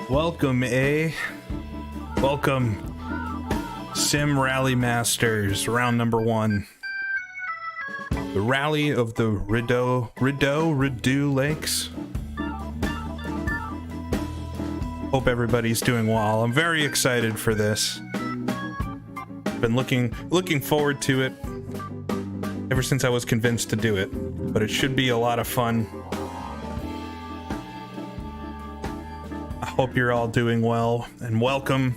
Welcome, Welcome, Sim Rally Masters, round number 1. The rally of the Rideau Lakes. Hope everybody's doing well. I'm very excited for this. Been looking forward to it ever since I was convinced to do it, but it should be a lot of fun. Hope you're all doing well, and welcome,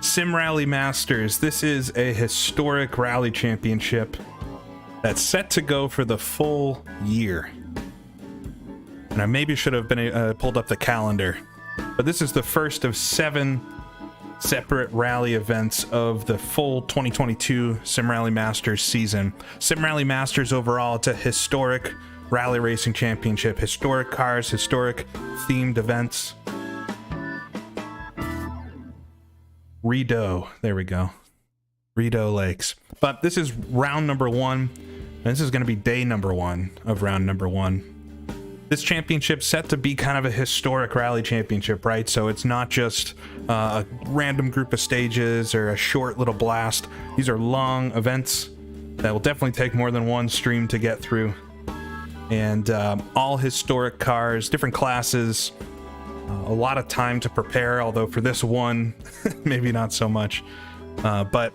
Sim Rally Masters. This is a historic rally championship that's set to go for the full year. And I maybe should have been pulled up the calendar, but this is the first of 7 separate rally events of the full 2022 Sim Rally Masters season. Sim Rally Masters overall, it's a historic rally racing championship. Historic cars, historic themed events. Rideau, there we go. Rideau Lakes. But this is round number 1, and this is going to be day number 1 of round number 1. This championship's set to be kind of a historic rally championship, right? So it's not just a random group of stages or a short little blast. These are long events that will definitely take more than one stream to get through. And all historic cars, different classes. A lot of time to prepare, although for this one, maybe not so much. But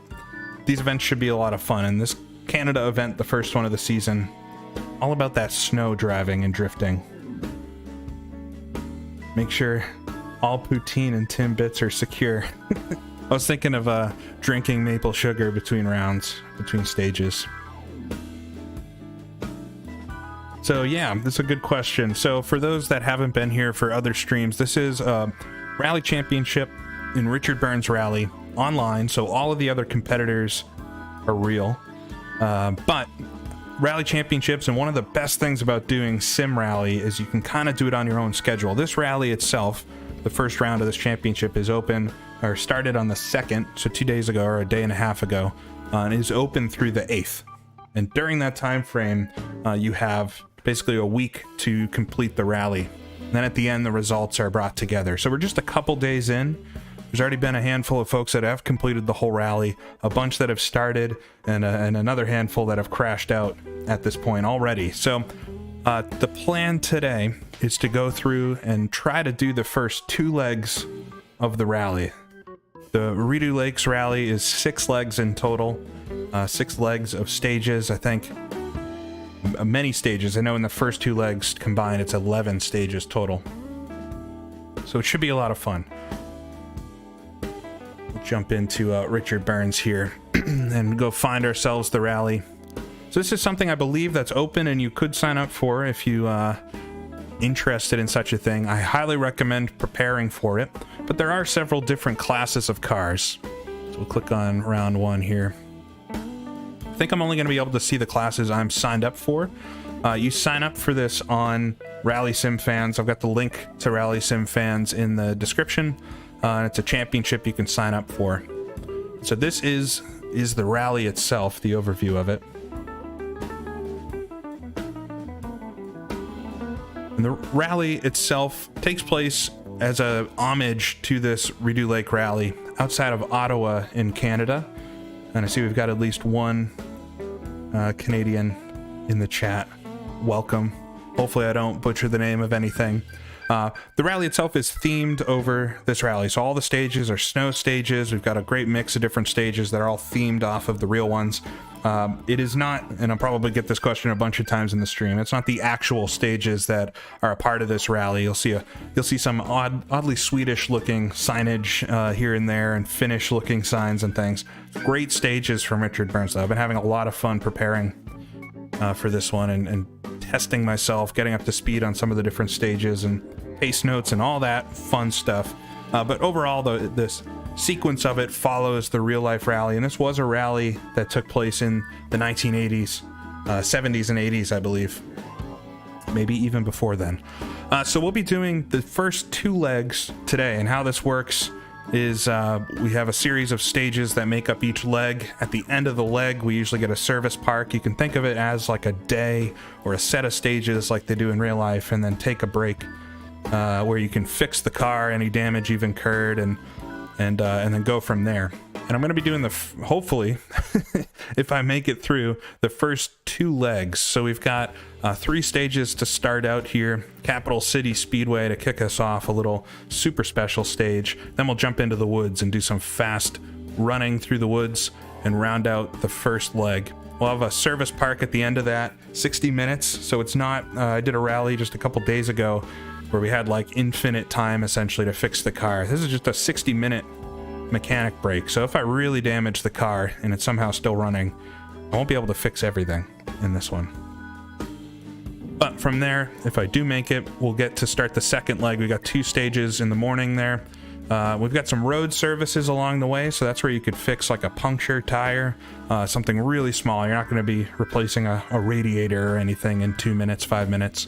these events should be a lot of fun. And this Canada event, the first one of the season, all about that snow driving and drifting. Make sure all poutine and Timbits are secure. I was thinking of drinking maple sugar between rounds, between stages. So yeah, this is a good question. So for those that haven't been here for other streams, this is a rally championship in Richard Burns Rally online. So all of the other competitors are real. But rally championships, and one of the best things about doing sim rally is you can kind of do it on your own schedule. This rally itself, the first round of this championship, is open, or started on the 2nd, so 2 days ago or a day and a half ago, and is open through the 8th. And during that time frame, you have basically a week to complete the rally. And then at the end, the results are brought together. So we're just a couple days in. There's already been a handful of folks that have completed the whole rally, a bunch that have started, and another handful that have crashed out at this point already. So the plan today is to go through and try to do the first 2 legs of the rally. The Rideau Lakes Rally is 6 legs in total, 6 legs of stages, I think. Many stages. I know in the first 2 legs combined, it's 11 stages total. So it should be a lot of fun. We'll jump into Richard Burns here and go find ourselves the rally. So this is something I believe that's open and you could sign up for if you interested in such a thing. I highly recommend preparing for it, but there are several different classes of cars. So we'll click on round 1 here. I think I'm only going to be able to see the classes I'm signed up for. You sign up for this on Rally Sim Fans. I've got the link to Rally Sim Fans in the description. And it's a championship you can sign up for. So this is the rally itself, the overview of it. And the rally itself takes place as a homage to this Rideau Lake Rally outside of Ottawa in Canada. And I see we've got at least one Canadian in the chat. Welcome. Hopefully I don't butcher the name of anything. The rally itself is themed over this rally. So all the stages are snow stages. We've got a great mix of different stages that are all themed off of the real ones. It is not, and I'll probably get this question a bunch of times in the stream, it's not the actual stages that are a part of this rally. You'll see some oddly Swedish looking signage here and there, and Finnish looking signs and things. Great stages from Richard Burns, though. I've been having a lot of fun preparing for this one and testing myself, getting up to speed on some of the different stages and pace notes and all that fun stuff. But overall, this sequence of it follows the real life rally, and this was a rally that took place in the 1980s, 70s and 80s, I believe, maybe even before then. So we'll be doing the first 2 legs today, and how this works is we have a series of stages that make up each leg. At the end of the leg, we usually get a service park. You can think of it as like a day or a set of stages like they do in real life, and then take a break where you can fix the car, any damage you've incurred, and then go from there. And I'm going to be doing hopefully, if I make it through, the first 2 legs. So we've got 3 stages to start out here. Capital City Speedway to kick us off, a little super special stage. Then we'll jump into the woods and do some fast running through the woods and round out the first leg. We'll have a service park at the end of that, 60 minutes. So it's not, I did a rally just a couple days ago where we had like infinite time essentially to fix the car. This is just a 60-minute mechanic break. So if I really damage the car and it's somehow still running, I won't be able to fix everything in this one. But from there, if I do make it, we'll get to start the second leg. We got 2 stages in the morning there. We've got some road services along the way, so that's where you could fix like a puncture tire, something really small. You're not going to be replacing a radiator or anything in 2 minutes, 5 minutes.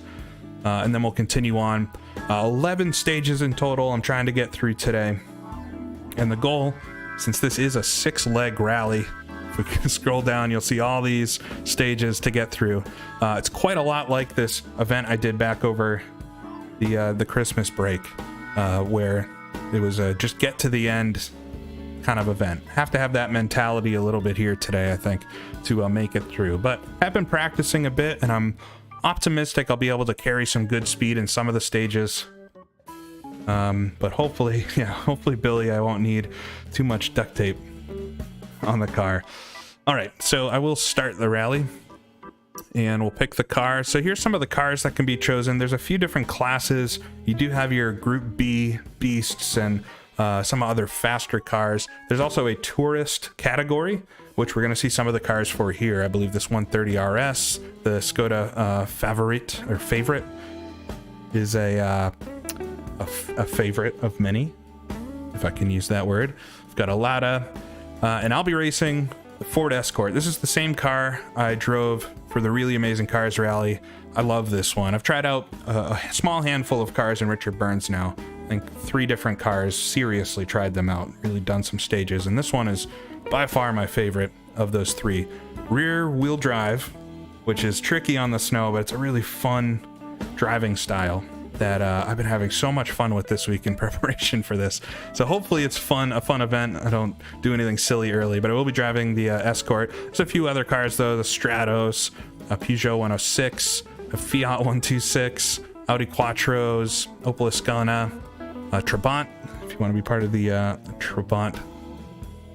And then we'll continue on. 11 stages in total I'm trying to get through today. And the goal, since this is a 6-leg rally, if we can scroll down, you'll see all these stages to get through. It's quite a lot like this event I did back over the Christmas break, where it was a just get to the end kind of event. Have to have that mentality a little bit here today, I think, to make it through. But I've been practicing a bit, and I'm optimistic I'll be able to carry some good speed in some of the stages. But hopefully, Billy, I won't need too much duct tape on the car. All right, so I will start the rally and we'll pick the car. So here's some of the cars that can be chosen. There's a few different classes. You do have your Group B beasts and some other faster cars. There's also a tourist category, which we're going to see some of the cars for here. I believe this 130 RS, the Skoda favorite is a favorite of many, if I can use that word. I've got a Lada, and I'll be racing the Ford Escort. This is the same car I drove for the Really Amazing Cars Rally. I love this one. I've tried out a small handful of cars in Richard Burns now. I think 3 different cars, seriously tried them out, really done some stages, and this one is by far my favorite of those 3. Rear wheel drive, which is tricky on the snow, but it's a really fun driving style that I've been having so much fun with this week in preparation for this. So hopefully it's a fun event. I don't do anything silly early, but I will be driving the Escort. There's a few other cars though, the Stratos, a Peugeot 106, a Fiat 126, Audi Quattros, Opel Ascona, Trabant, if you want to be part of the Trabant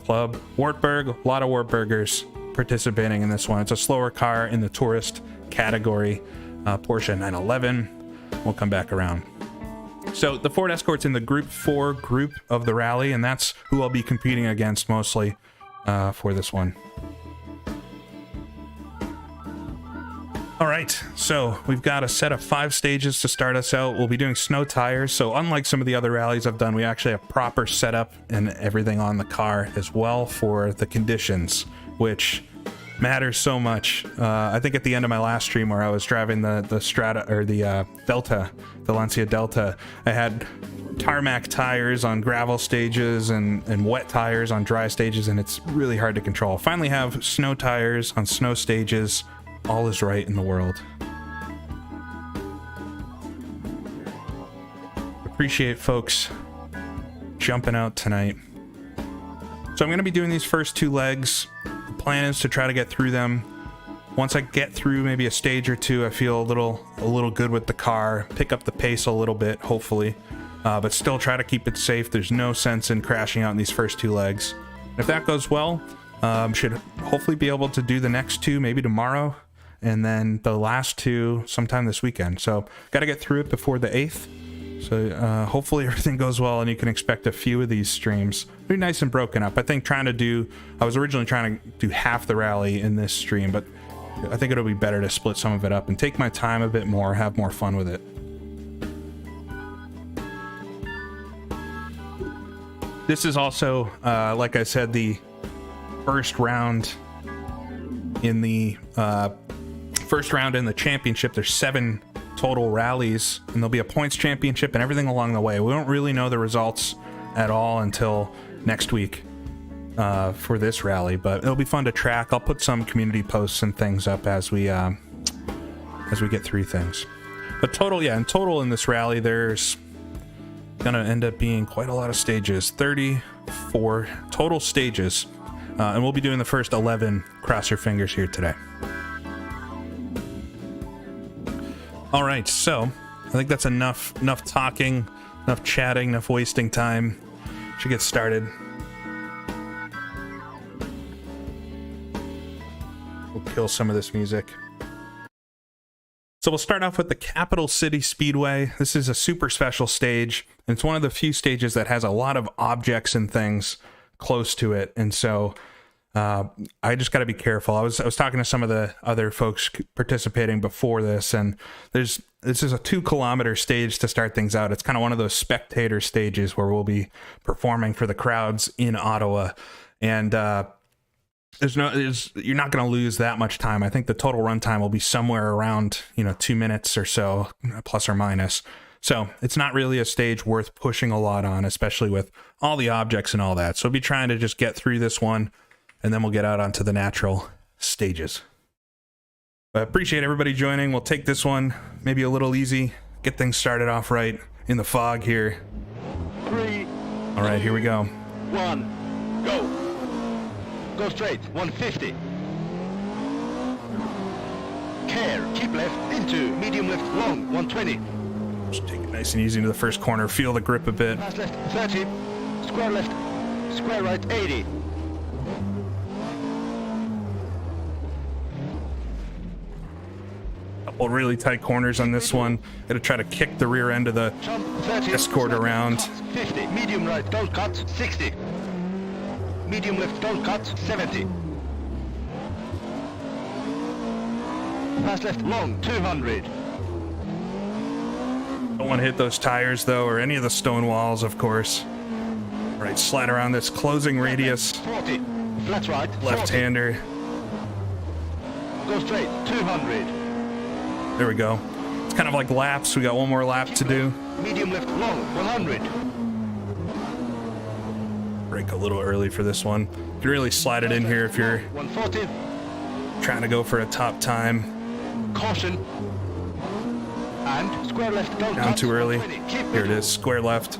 club. Wartburg, a lot of Wartburgers participating in this one. It's a slower car in the tourist category. Porsche 911. We'll come back around. So the Ford Escort's in the Group 4 group of the rally, and that's who I'll be competing against mostly for this one. All right, so we've got a set of 5 stages to start us out. We'll be doing snow tires. So unlike some of the other rallies I've done, we actually have proper setup and everything on the car as well for the conditions, which matters so much. I think at the end of my last stream where I was driving the Strata or the Delta, the Lancia Delta, I had tarmac tires on gravel stages and wet tires on dry stages, and it's really hard to control. Finally have snow tires on snow stages. All is right in the world. Appreciate folks jumping out tonight. So I'm going to be doing these first 2 legs. The plan is to try to get through them. Once I get through maybe a stage or 2, I feel a little good with the car, pick up the pace a little bit, hopefully, but still try to keep it safe. There's no sense in crashing out in these first 2 legs. If that goes well, should hopefully be able to do the next 2 maybe tomorrow, and then the last 2 sometime this weekend. So got to get through it before the 8th. So hopefully everything goes well and you can expect a few of these streams. Be nice and broken up. I think I was originally trying to do half the rally in this stream, but I think it'll be better to split some of it up and take my time a bit more, have more fun with it. This is also, like I said, the first round in the championship. There's 7 total rallies, and there'll be a points championship and everything along the way. We won't really know the results at all until next week for this rally, but it'll be fun to track. I'll put some community posts and things up as we get through things. But total, yeah, in total in this rally, there's gonna end up being quite a lot of stages. 34 total stages. And we'll be doing the first 11, cross your fingers, here today. All right, so I think that's enough talking, enough chatting, enough wasting time. Should get started. We'll kill some of this music. So we'll start off with the Capital City Speedway. This is a super special stage, and it's one of the few stages that has a lot of objects and things close to it, and so I just got to be careful. I was talking to some of the other folks participating before this, and this is a 2-kilometer stage to start things out. It's kind of one of those spectator stages where we'll be performing for the crowds in Ottawa, and you're not going to lose that much time. I think the total run time will be somewhere around 2 minutes or so, plus or minus. So it's not really a stage worth pushing a lot on, especially with all the objects and all that. So we'll be trying to just get through this one, and then we'll get out onto the natural stages. But I appreciate everybody joining. We'll take this one maybe a little easy, get things started off right in the fog here. 3. All right, here we go. 1, go. Go straight, 150. Care, keep left, into, medium left, long, 120. Just take it nice and easy into the first corner. Feel the grip a bit. Pass left, 30. Square left, square right, 80. Couple really tight corners on this one. Gotta try to kick the rear end of the Jump, 30. Escort around. 50. Medium right, don't cut, 60. Medium left, don't cut, 70. Pass left, long, 200. Don't want to hit those tires though, or any of the stone walls, of course. All right, slide around this closing radius. 40. Flat right, 40. Left-hander. Go straight, 200. There we go. It's kind of like laps. We got one more lap to do. Medium left, long, 100. Brake a little early for this one. You can really slide it in here if you're 140. trying to go for a top time. Caution. And square left, don't Down cut, too early. 120. Keep Here it is, square left.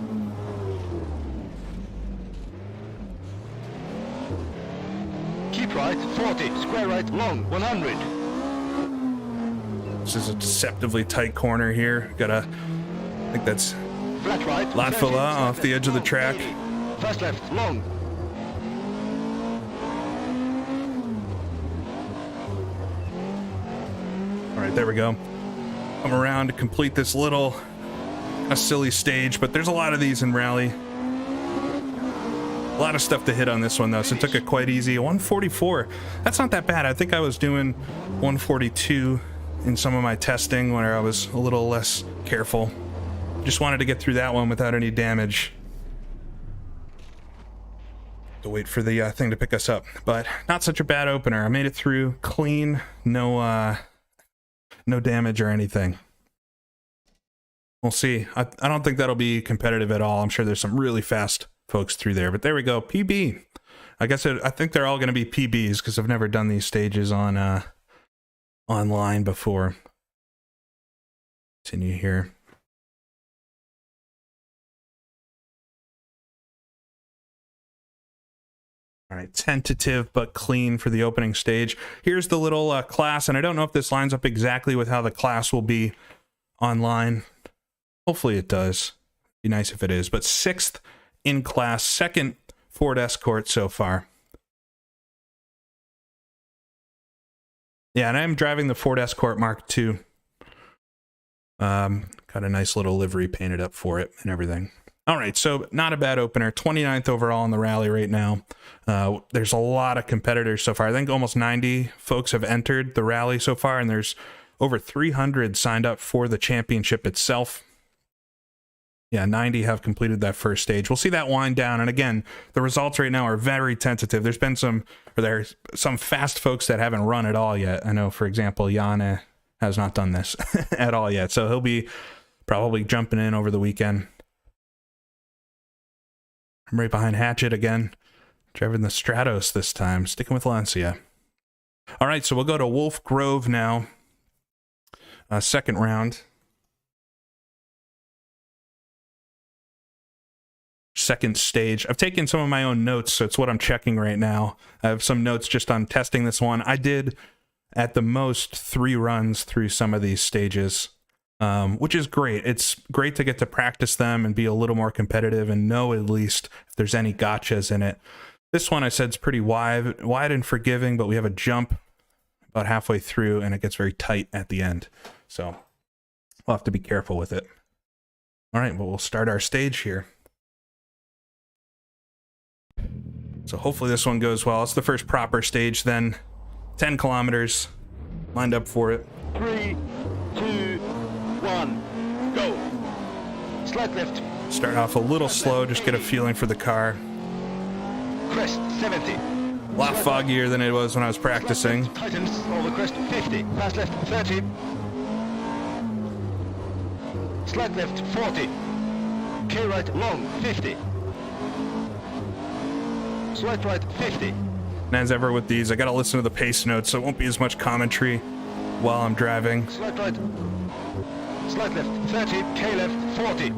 Keep right, 40. Square right, long, 100. This is a deceptively tight corner here. I think that's Flat right, Latvala off the edge of the track. 80. First left, long. All right, there we go. Come around to complete this little silly stage, but there's a lot of these in Rally. A lot of stuff to hit on this one though, so it took it quite easy. 144, that's not that bad. I think I was doing 142 in some of my testing where I was a little less careful. Just wanted to get through that one without any damage. To wait for the thing to pick us up, but not such a bad opener. I made it through clean, no damage or anything. We'll see. I don't think that'll be competitive at all. I'm sure there's some really fast folks through there, but there we go. PB. I guess I think they're all going to be PBs because I've never done these stages on online before. Continue here. All right, tentative but clean for the opening stage. Here's the little class, and I don't know if this lines up exactly with how the class will be online. Hopefully it does. Be nice if it is. But 6th in class, 2nd Ford Escort so far. Yeah, and I'm driving the Ford Escort MkII. Got a nice little livery painted up for it and everything. All right, so not a bad opener. 29th overall in the rally right now. There's a lot of competitors so far. I think almost 90 folks have entered the rally so far, and there's over 300 signed up for the championship itself. Yeah, 90 have completed that first stage. We'll see that wind down. And again, the results right now are very tentative. There's some fast folks that haven't run at all yet. I know, for example, Janne has not done this at all yet. So he'll be probably jumping in over the weekend. I'm right behind Hatchet again. Driving the Stratos this time. Sticking with Lancia. All right, so we'll go to Wolf Grove now. Second round. second stage. I've taken some of my own notes, so it's what I'm checking right now. I have some notes just on testing this one. I did at the most 3 runs through some of these stages, which is great. It's great to get to practice them and be a little more competitive and know at least if there's any gotchas in it. This one I said is pretty wide and forgiving, but we have a jump about halfway through and it gets very tight at the end. So we'll have to be careful with it. All right, well, we'll start our stage here. So hopefully this one goes well. It's the first proper stage then. 10 kilometers, lined up for it. 3, 2, 1, go. Slight left. Start off a little slow, just get a feeling for the car. Crest 70. A lot foggier than it was when I was practicing. Tightens over crest 50. Fast left 30. Slight left 40. K right long 50. Slight right 50. And as ever with these, I gotta listen to the pace notes, so it won't be as much commentary while I'm driving. Slight right. Slight left 30. K left 40.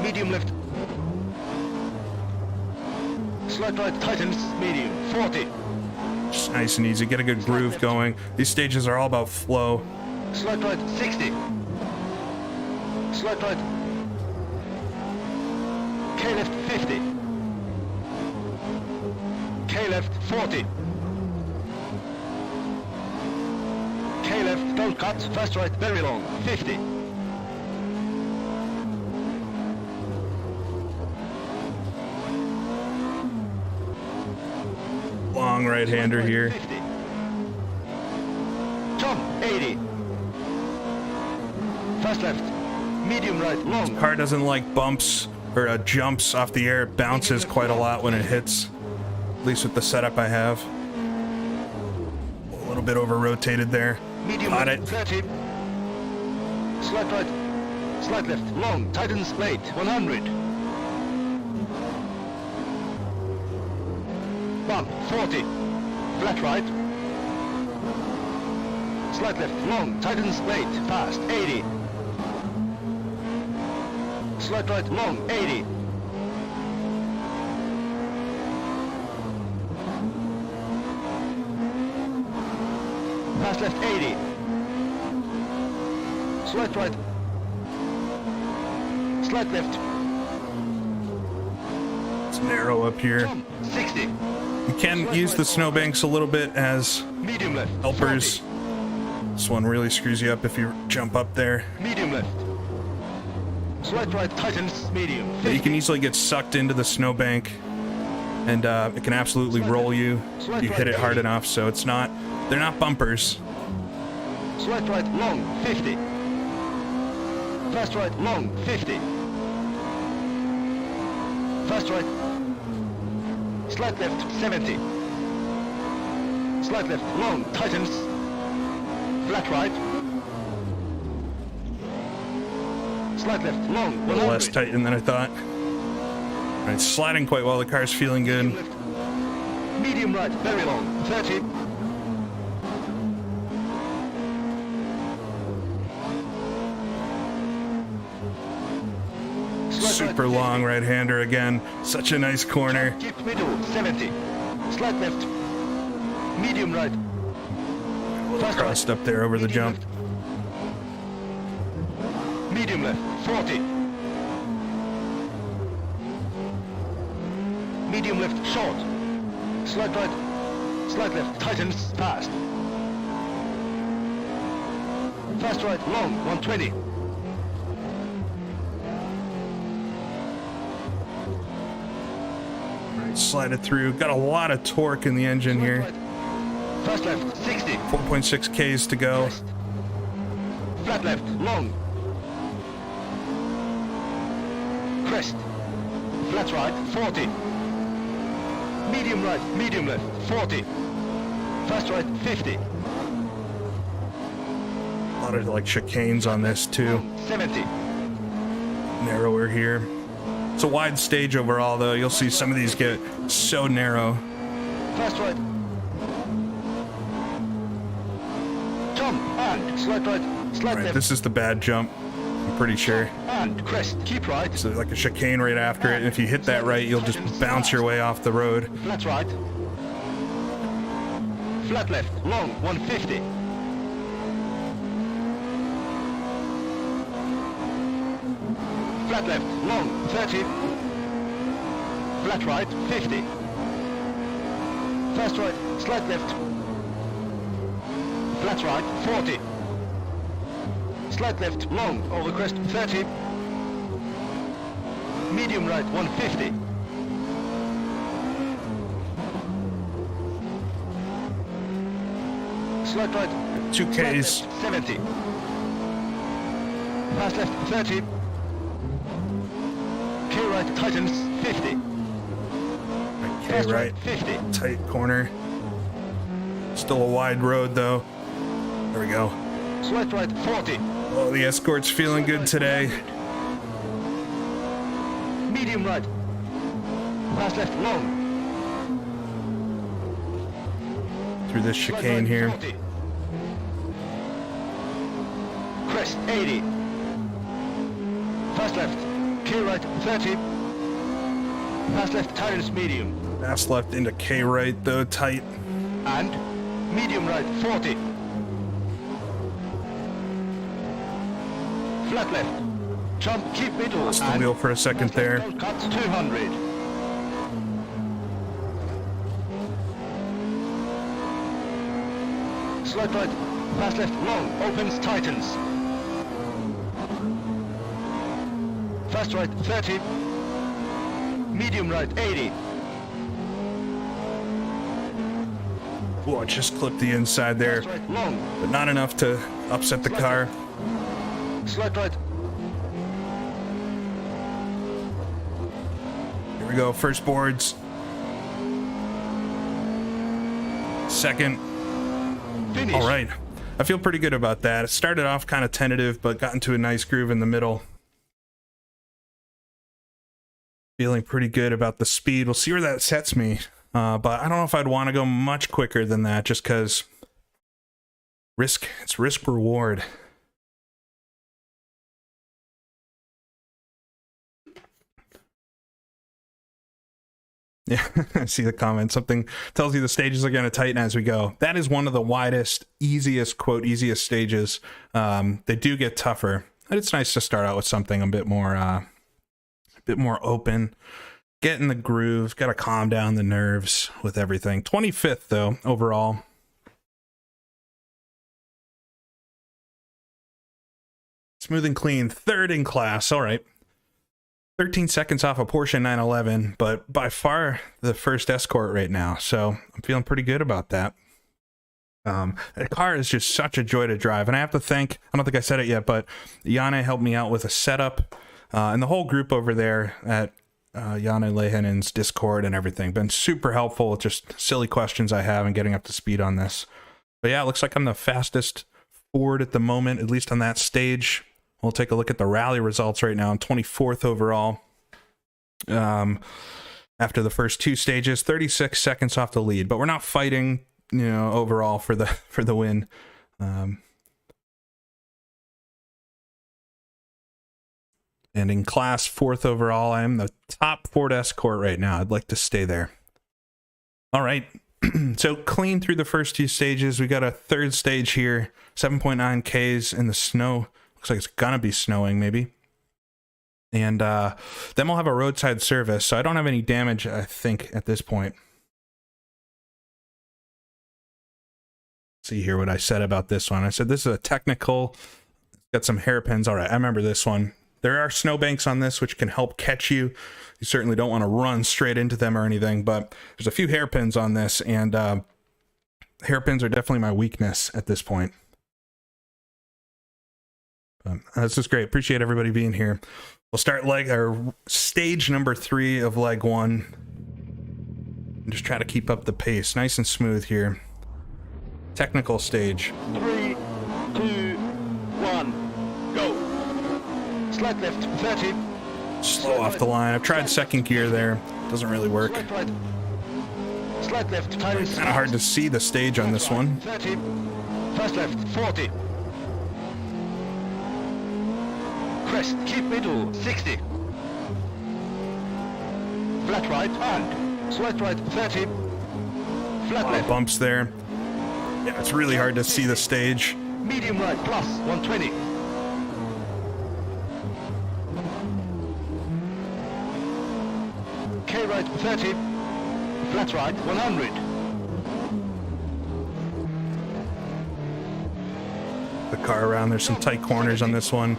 Medium left. Slight right tightens medium 40. Just nice and easy. Get a good groove going. These stages are all about flow. Slight right 60. Slight right. K left 50. K left 40. K left don't cut. Fast right very long 50. Long right-hander here. 50. Jump 80. Fast left. Medium right long. Car doesn't like bumps or jumps off the air. It bounces quite a lot when it hits, at least with the setup I have. A little bit over-rotated there. Medium Caught left it. 30. Slight right. Slight left long. Tightens late 100. Bump 40. Flat right. Slight left long. Tightens late fast 80. Slight right long 80. Fast left 80. Slight right. Slight left. It's narrow up here. Jump 60. You can use the snowbanks a little bit as Medium left. helpers. 40. This one really screws you up if you jump up there. Medium left. Slight right tightens medium. But you can easily get sucked into the snowbank, and it can absolutely roll you if you hit it hard enough. So it's not, they're not bumpers. Slight right long 50. Fast right long 50. Fast right. Slight left 70. Slight left long tightens. Flat right. Slight left long A little less 100. tight than I thought. All right, sliding quite well. The car's feeling good. Medium left. Medium right very long 30. Super long right-hander again. Such a nice corner. Keep middle 70. Slight left. Medium right. Fast Crossed up there over the jump. Medium left 40. Medium left short. Slight right. Slight left tightens fast. Fast right long 120. Slide it through. Got a lot of torque in the engine here. Fast left 60. 4.6 Ks to go. Crest. Flat left long. Crest. Flat right 40. Medium right, medium left 40. Fast right 50. A lot of like chicanes on this too. 70. Narrower here. It's a wide stage overall though. You'll see some of these get so narrow. Fast right. Jump and slight right, slight Right, left. this is the bad jump. I'm pretty sure. And crest, keep right. So like a chicane right after it, and if you hit that right, you'll just bounce your way off the road. Flat right. Flat left, long, 150. Flat left, long, 30. Flat right, 50. Fast right, slight left. Flat right, 40. Slight left, long, over crest, 30. Medium right, 150. Slight right, 2Ks. left, 70. Fast left, 30. K right, tightens, 50. Okay, Fast right. 50. Tight corner. Still a wide road though. There we go. Slight right, 40. Oh, the Escort's feeling good today. Medium right. Fast left, long. Through this Slight chicane right, here. 40. Crest, 80. Fast left. K right, 30. Fast left, tightens, medium. Fast left into K right though, tight. And medium right, 40. Flat left. Jump, keep middle. Lost the and wheel for a second there. cut 200. Slight right, fast left, long, opens, tightens. Fast right, 30. Medium right, 80. Oh, I just clipped the inside there, Fast right, long. but not enough to upset the car. Slight right, Here we go, first boards. Second. finish. All right. I feel pretty good about that. It started off kind of tentative, but got into a nice groove in the middle. Feeling pretty good about the speed. We'll see where that sets me. But I don't know if I'd want to go much quicker than that, just because it's risk reward. Yeah, I see the comment. Something tells you the stages are going to tighten as we go. That is one of the widest, easiest, quote, easiest stages. They do get tougher. But it's nice to start out with something a bit more open. Get in the groove. Got to calm down the nerves with everything. 25th, though, overall. Smooth and clean. Third in class. All right. 13 seconds off a Porsche 911, but by far the first Escort right now. So I'm feeling pretty good about that. The car is just such a joy to drive. And I have to thank, I don't think I said it yet, but Janne helped me out with a setup. And the whole group over there at Janne Lehenen's Discord and everything. Been super helpful with just silly questions I have and getting up to speed on this. But yeah, it looks like I'm the fastest Ford at the moment, at least on that stage. We'll take a look at the rally results right now. I'm 24th overall. After the first two stages, 36 seconds off the lead, but we're not fighting, you know, overall for the win. And in class, 4th overall. I am the top Ford Escort right now. I'd like to stay there. All right. So clean through the first two stages. We got a third stage here, 7.9 Ks in the snow. Looks like it's gonna be snowing, maybe. And then we'll have a roadside service. So I don't have any damage, I think, at this point. See here what I said about this one. I said this is a technical. Got some hairpins. All right, I remember this one. There are snowbanks on this which can help catch you. You certainly don't want to run straight into them or anything, but there's a few hairpins on this, and hairpins are definitely my weakness at this point. This is great. Appreciate everybody being here. We'll start stage number 3 of leg 1. And just try to keep up the pace. Nice and smooth here. Technical stage. 3, 2, 1, go. Slight left, 30. Slow off the line. I've tried second gear there. Doesn't really work. Slight right. Slight left, tightens. Kind of hard to see the stage on this one. 30. Fast left, 40. crest, keep middle, 60. Flat right and slight right, 30. Flat left. Bumps there. Yeah, it's really hard to see the stage. Medium right, plus, 120. K right, 30. Flat right, 100. The car around, there's some tight corners on this one.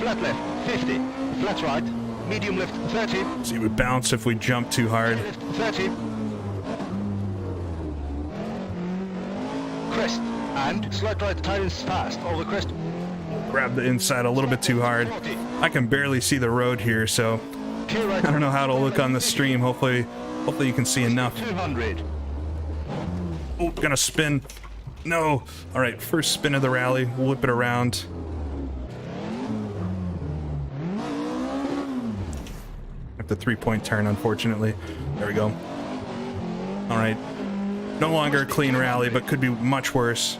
Flat left, 50. Flat right, medium left, 30. See, we bounce if we jump too hard. Left, 30. Crest, and slight right tightens fast over crest. Grab the inside a little bit too hard. 40. I can barely see the road here, so K right, I don't know how it'll look on the stream. Hopefully you can see enough. 200. Oh, gonna spin. No. All right, first spin of the rally. We'll whip it around. Have the 3-point turn, unfortunately. There we go. All right. No longer a clean rally, but could be much worse.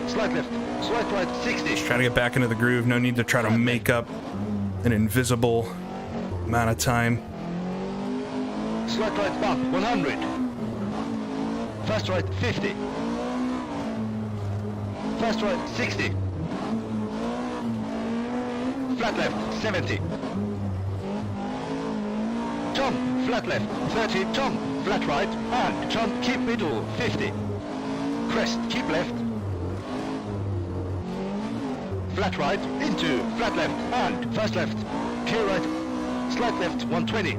Slight left, slight right, 60. Just try to get back into the groove. No need to try to make up an invisible amount of time. Slight right bump, 100. Fast right, 50. Fast right, 60. Flat left, 70. Jump, flat left, 30. Jump, flat right, and jump, keep middle, 50. Crest, keep left. Flat right, into, flat left, and fast left. K right, slight left, 120.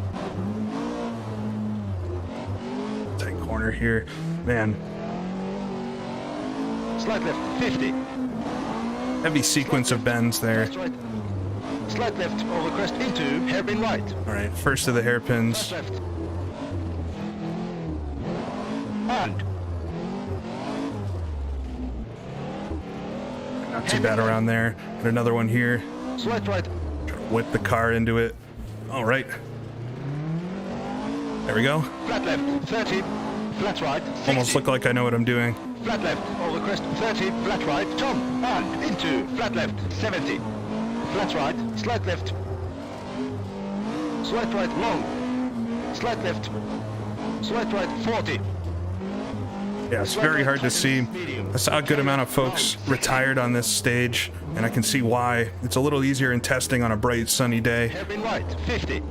Tight corner here. Man, Slight left, 50. heavy sequence of bends there. Fast right. Slight left over crest into hairpin right. All right, first of the hairpins. Fast left. And Not too bad around there. And another one here. slight right. Whip the car into it. All right. There we go. Flat left, 30. Flat right, 60. Almost look like I know what I'm doing. Flat left over crest, 30. Flat right, jump. And into flat left, 70. Flat right, slight left. Slight right, long. Slight left. Slight right, 40. Yeah, it's very hard to see. I saw a good amount of folks retired on this stage, and I can see why. It's a little easier in testing on a bright, sunny day. Hairpin right, 50.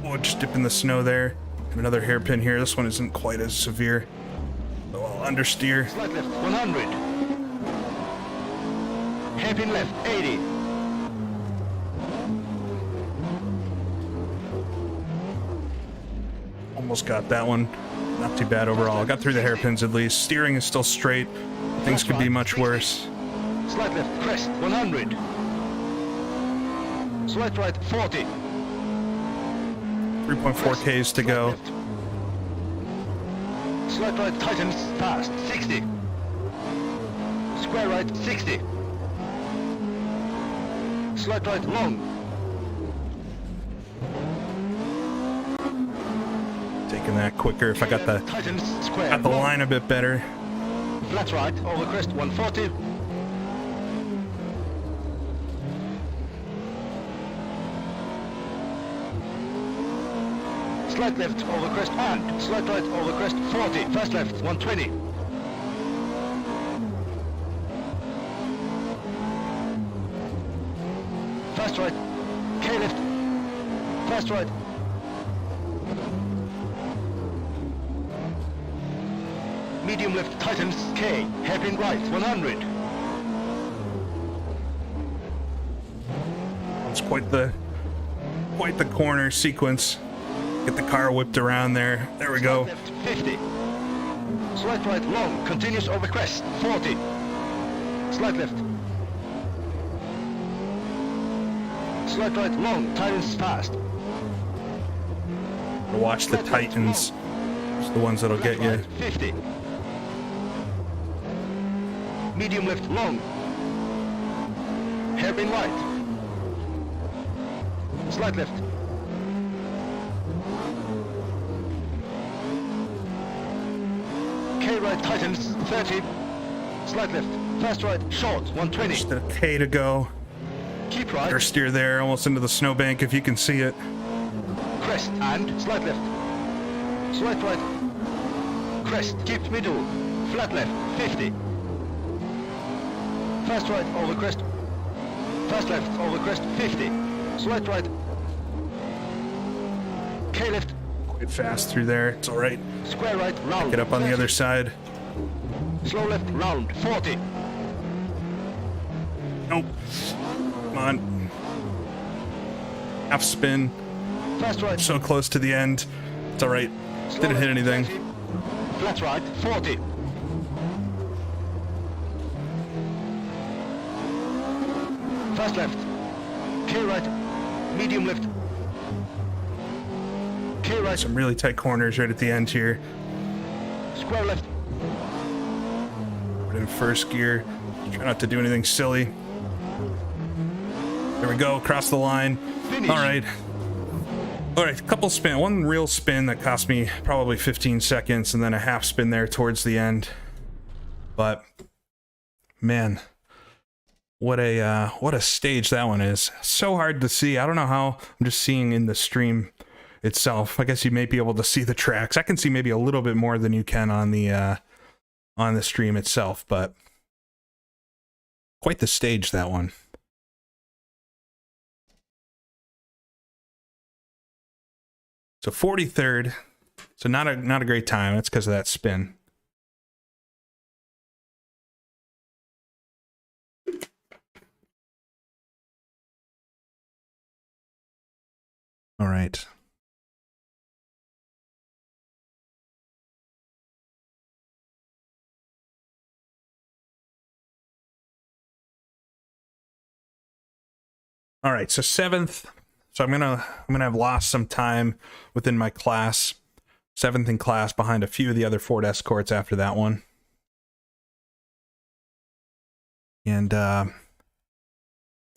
Oh, just dip in the snow there. And another hairpin here. This one isn't quite as severe. So I'll understeer. Slight left, 100. Hairpin left, 80. Almost got that one. Not too bad overall. I got through the hairpins at least. Steering is still straight. Things could be much worse. Slight left, crest, 100. Slight right, 40. 3.4 Ks to go. Slight right, tightens, fast, 60. Square right, 60. Slight right, long. Taking that quicker if I got the Tightens, square. the line a bit better. Flat right, over crest, 140. Slight left, over crest, and slight right, over crest, 40. Fast left, 120. Fast right, K left, fast right. Medium left, tightens, K, hairpin right, 100. It's quite the corner sequence. Get the car whipped around there. There we go. Left, 50. Slight right, long, continues over crest, 40. Slight left. Slight right, long, tightens fast. Watch the Titans. It's the ones that'll get you. Right, 50. Medium left, long. Hairpin right. Slight left. K right tightens, 30. slight left, fast right, short, 120. Just a K to go. Keep right. Better steer there, almost into the snowbank if you can see it. Crest and slight left. Slight right. Crest, keep middle. Flat left, 50. Fast right over crest. Fast left over crest, 50. Slight right. K left. Quite fast through there. It's all right. Square right, round. Get up on the 30. other side. Slow left, round, 40. Nope. Come on. Half spin. Fast right. So close to the end. It's all right. Slow Didn't hit left, anything. 30. Flat right, 40. Fast left. K right. Medium left. K right. Some really tight corners right at the end here. Square left. Put in first gear. Try not to do anything silly. There we go. Across the line. Finish. All right. All right. Couple spin. One real spin that cost me probably 15 seconds, and then a half spin there towards the end. But man, what a stage that one is. So hard to see. I don't know how. I'm just seeing in the stream itself. I guess you may be able to see the tracks. I can see maybe a little bit more than you can on the stream itself, but quite the stage, that one. So 43rd. So not a great time. That's because of that spin. All right. All right, so 7th. So I'm gonna have lost some time within my class. 7th in class behind a few of the other Ford Escorts after that one. And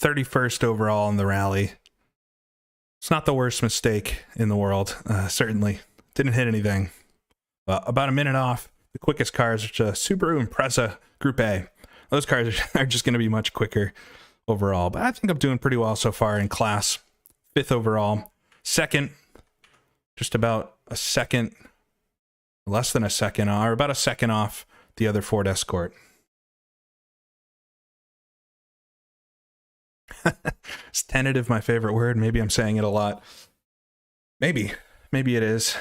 31st overall in the rally. It's not the worst mistake in the world. Certainly didn't hit anything. About a minute off the quickest cars, which is a Subaru Impreza Group A. Those cars are just going to be much quicker overall. But I think I'm doing pretty well so far in class. 5th overall. 2nd, just about a second, less than a second, or about a second off the other Ford Escort. Is tentative my favorite word? Maybe I'm saying it a lot. Maybe it is.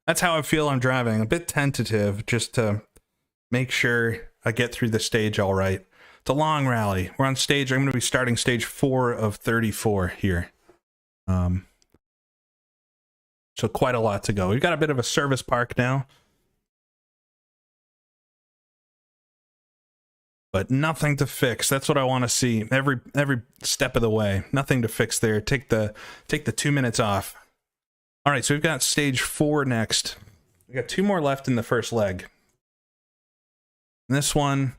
That's how I feel I'm driving. A bit tentative, just to make sure I get through the stage all right. It's a long rally. We're on stage. I'm going to be starting stage 4 of 34 here. So quite a lot to go. We've got a bit of a service park now. But nothing to fix. That's what I want to see. Every step of the way. Nothing to fix there. Take the 2 minutes off. All right, so we've got stage 4 next. We got 2 more left in the first leg. And this one,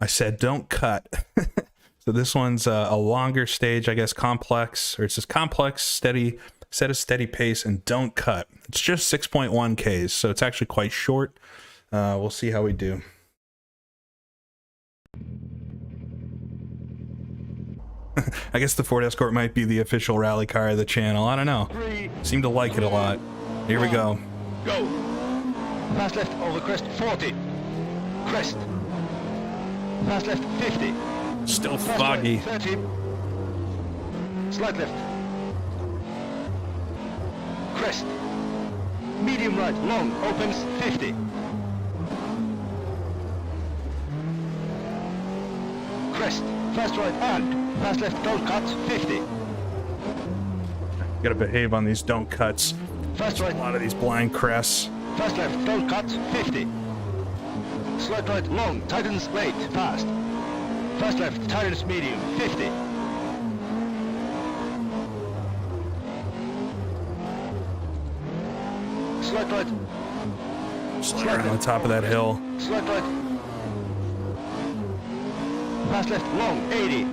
I said don't cut. So this one's a longer stage, I guess, complex, or it says complex, steady, set a steady pace, and don't cut. It's just 6.1 Ks, so it's actually quite short. We'll see how we do. I guess the Ford Escort might be the official rally car of the channel. I don't know. Seem to like it a lot. Here we go. Go. Fast left over crest, 40. Crest. Fast left, 50. Still Fast foggy. right, 30. Slight left. Crest. Medium right, long, opens, 50. Crest. Fast right and fast left, don't cut, 50. Gotta behave on these don't cuts. Fast right. A lot of these blind crests. Fast left, don't cut, 50. Slight right, long, tightens late, fast. Fast left, tightens medium, 50. Slight right. Slide around on the top of that hill. Slight right. Fast left, long, 80.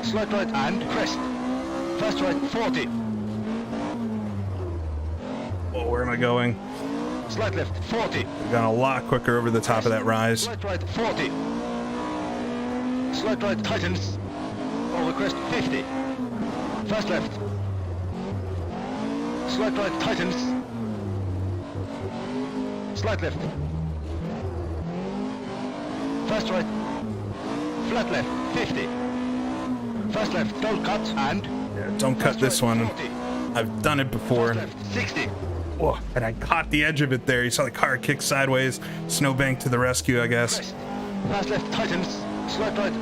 Slight right and crest. Fast right, 40. Oh, of going. Slight left, 40. We've gone a lot quicker over the top of that rise. Slight right, 40. Slight right, tightens. Over crest, 50. Fast left. Slight right, tightens. Slight left. Fast right. Flat left, 50. Fast left, don't cut, and... Yeah, don't cut this one. 40. I've done it before. Fast left, 60. Whoa, and I caught the edge of it there. You saw the car kick sideways. Snowbank to the rescue, I guess. Crest. Fast left, tightens. Slight right.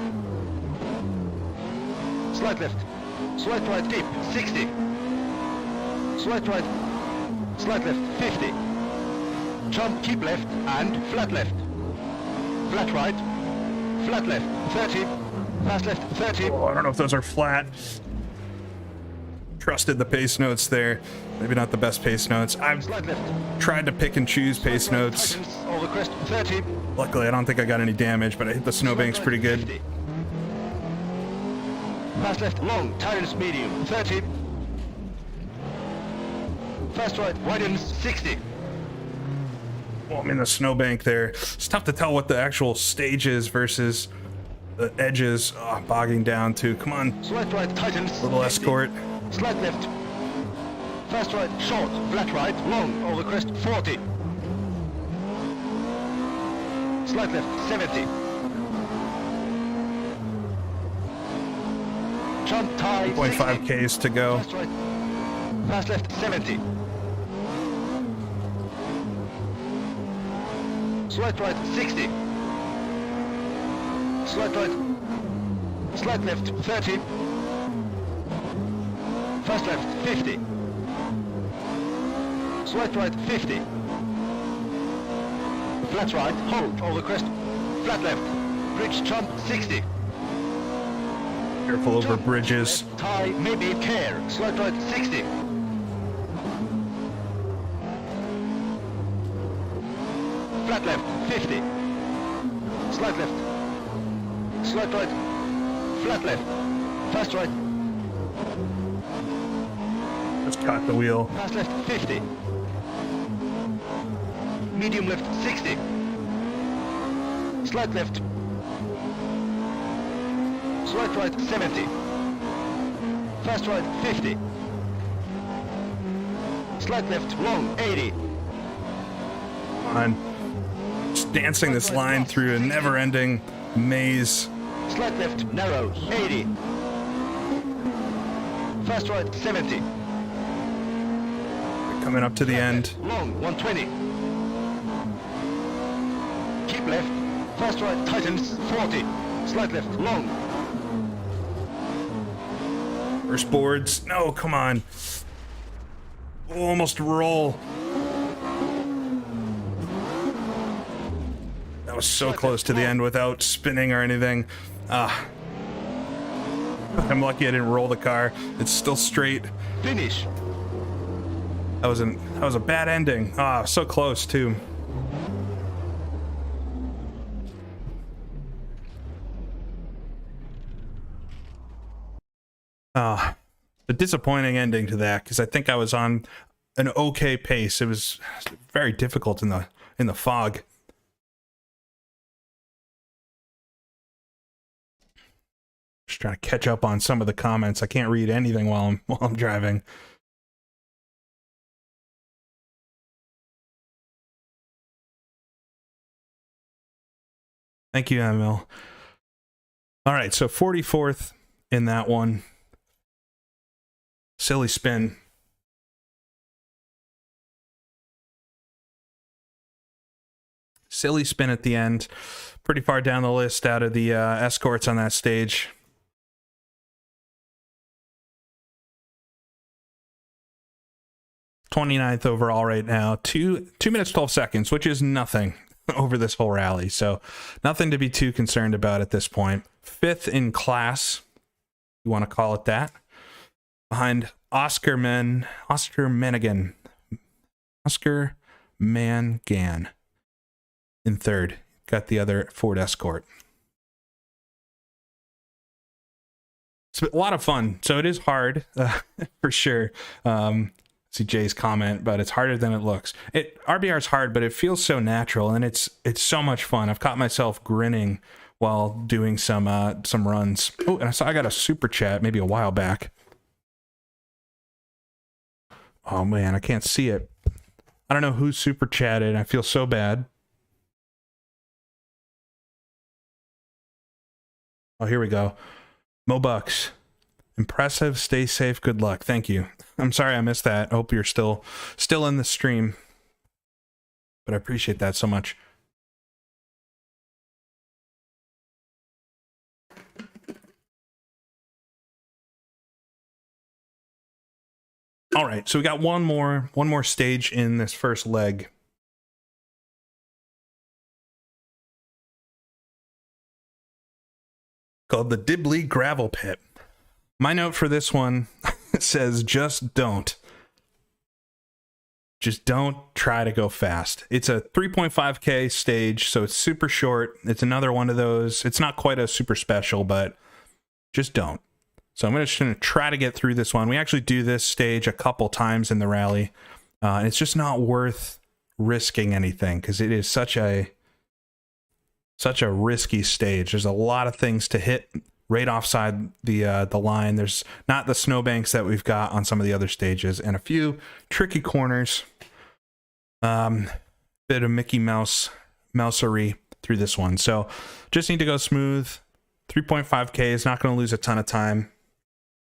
Slight left. Slight right, deep, 60. Slight right. Slight left, 50. Jump, keep left, and flat left. Flat right. Flat left, 30. Fast left, 30. Oh, I don't know if those are flat. Trusted the pace notes there. Maybe not the best pace notes. I've Slight left. tried to pick and choose pace Slight right, notes. tightens. Over crest, 30. Luckily, I don't think I got any damage, but I hit the snowbanks pretty good. 50. Fast left, long, tightens, medium, 30. Fast right, widens, 60. Oh, I'm in the snowbank there. It's tough to tell what the actual stage is versus the edges. Oh, bogging down too. Come on, Slight right, tightens, little 50. escort. Slight left. Fast right, short, flat right, long, over crest, 40. Slight left, 70. Jump, tie, 0.5 Ks to go. Fast right. Fast left, 70. Slight right, 60. Slight right. Slight left, 30. Fast left, 50. Slight right, 50. Flat right, hold, over crest. Flat left. Bridge jump, 60. Careful over Jump, bridges. left, tie, maybe care. Slight right, 60. Flat left, 50. Slight left. Slight right. Flat left. Fast right. Just caught the wheel. Fast left, 50. Medium left, 60. Slight left. Slight right, 70. Fast right, 50. Slight left, long, 80. Come on. Just dancing this line through a never-ending maze. Slight left, narrow, 80. Fast right, 70. Coming up to the end. Long, 120. Keep left. Fast right, tightens, 40. Slight left, long. First boards. No, come on. Almost roll. That was so close to the end without spinning or anything. I'm lucky I didn't roll the car. It's still straight. Finish. That was a bad ending. So close too. A disappointing ending to that because I think I was on an okay pace. It was very difficult in the fog. Just trying to catch up on some of the comments. I can't read anything while I'm driving. Thank you, Emil. All right, so 44th in that one. Silly spin. Silly spin at the end. Pretty far down the list out of the escorts on that stage. '29th overall right now. 2 minutes 12 seconds, which is nothing over this whole rally. So nothing to be too concerned about at this point. 5th in class, you want to call it that. Behind Oscar Mangan. In 3rd. Got the other Ford Escort. It's a lot of fun. So it is hard, for sure. See Jay's comment, but it's harder than it looks. RBR is hard, but it feels so natural, and it's so much fun. I've caught myself grinning while doing some runs. Oh, and I got a super chat maybe a while back. Oh man, I can't see it. I don't know who super chatted. I feel so bad. Oh, here we go. Mo Bucks. Impressive. Stay safe. Good luck. Thank you. I'm sorry I missed that. I hope you're still in the stream. But I appreciate that so much. All right, so we got one more stage in this first leg. Called the Dibley Gravel Pit. My note for this one says just don't. Just don't try to go fast. It's a 3.5K stage, so it's super short. It's another one of those. It's not quite a super special, but just don't. So I'm just going to try to get through this one. We actually do this stage a couple times in the rally. And it's just not worth risking anything because it is such a risky stage. There's a lot of things to hit right offside the line. There's not the snowbanks that we've got on some of the other stages, and a few tricky corners. Bit of Mickey Mousery through this one. So just need to go smooth. 3.5K is not going to lose a ton of time.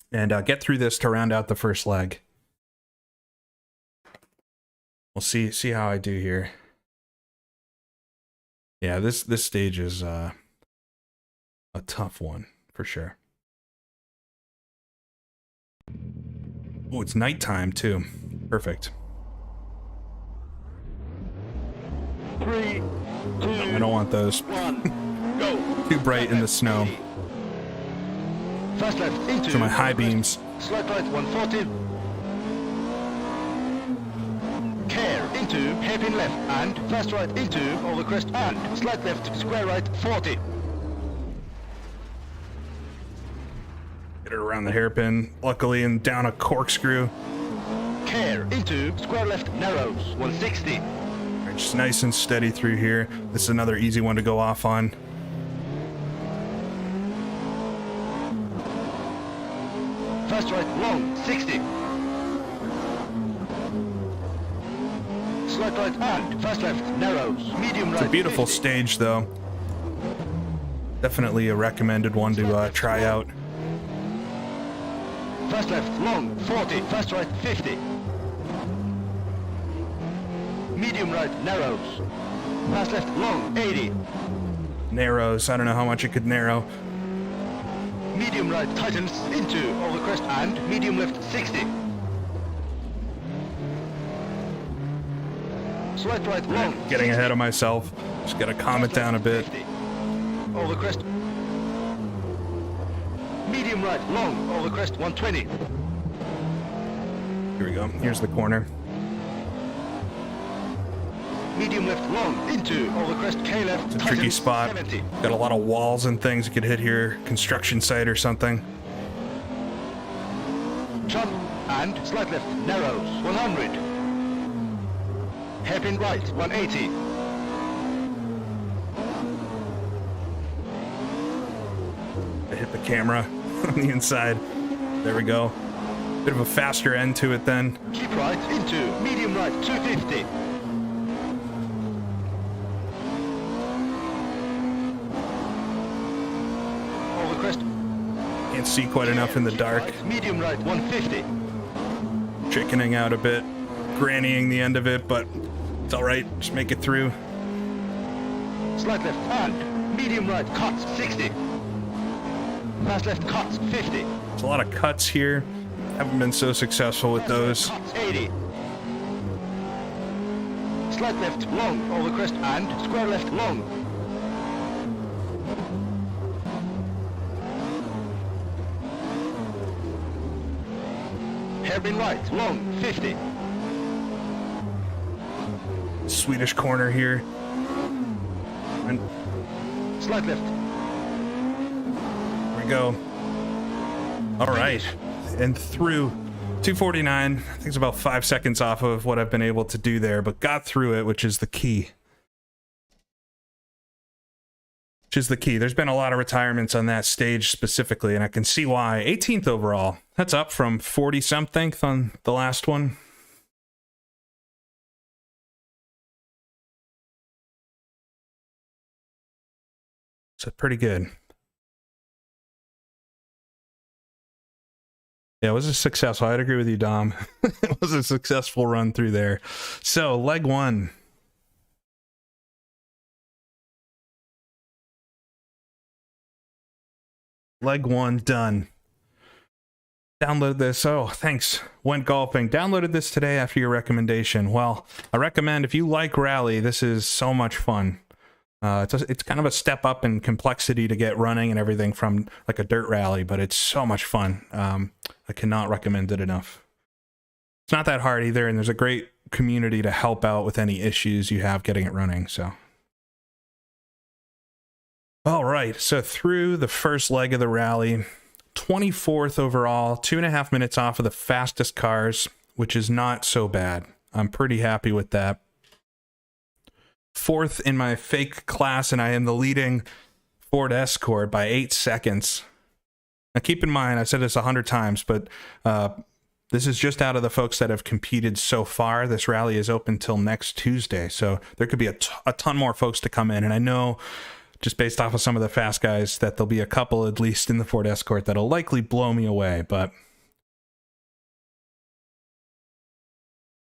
And get through this to round out the first leg. We'll see how I do here. Yeah, this stage is a tough one for sure. Oh, it's nighttime too. Perfect. 3, 2, I don't want those. 1, go. Too bright in the snow. Fast left into For my high beams. Slight right 140. Care into hairpin left and fast right into over crest and slight left square right 40. Get it around the hairpin, luckily, and down a corkscrew. Care into square left narrows 160. Just nice and steady through here. This is another easy one to go off on. Fast right long 60. Slight right and fast left narrows medium right. It's a beautiful 50. stage though. Definitely a recommended one to try out. Fast left long 40. Fast right 50. Medium right narrows. Fast left long 80. Narrows, I don't know how much it could narrow. Medium right tightens into over crest and medium left 60. Slight right long. Getting 60. ahead of myself. Just gotta calm it down a bit. 50. Over crest. Medium right long over crest 120. Here we go. Here's the corner. Medium left long into over crest K left. It's a tricky spot. 70. Got a lot of walls and things you could hit here. Construction site or something. Jump and slight left narrows 100. Hairpin right 180. I hit the camera on the inside. There we go. Bit of a faster end to it then. Keep right into medium right 250. Over crest. Can't see quite enough in the Keep dark. right, medium right 150. Chickening out a bit. Grannying the end of it, but it's alright. Just make it through. Slight left and medium right cuts 60. Fast left cuts 50. There's a lot of cuts here. Haven't been so successful with those. Cuts 80. Slight left long over crest and square left long. Hairpin right long 50. Swedish corner here. And Slight left. here we go. All right. And through. 249. I think it's about 5 seconds off of what I've been able to do there, but got through it, which is the key. There's been a lot of retirements on that stage specifically, and I can see why. 18th overall. That's up from 40-something on the last one. So pretty good. Yeah, it was a successful. I'd agree with you, Dom. It was a successful run through there. So, leg one. Leg one done. Download this. Oh, thanks. Went golfing. Downloaded this today after your recommendation. Well, I recommend if you like rally, this is so much fun. It's kind of a step up in complexity to get running and everything from like a dirt rally, but it's so much fun. I cannot recommend it enough. It's not that hard either, and there's a great community to help out with any issues you have getting it running. So, all right. So through the first leg of the rally, 24th overall, 2.5 minutes off of the fastest cars, which is not so bad. I'm pretty happy with that. 4th in my fake class, and I am the leading Ford Escort by 8 seconds. Now, keep in mind, I've said this 100 times, but this is just out of the folks that have competed so far. This rally is open till next Tuesday, so there could be a ton more folks to come in, and I know, just based off of some of the fast guys, that there'll be a couple, at least in the Ford Escort, that'll likely blow me away, but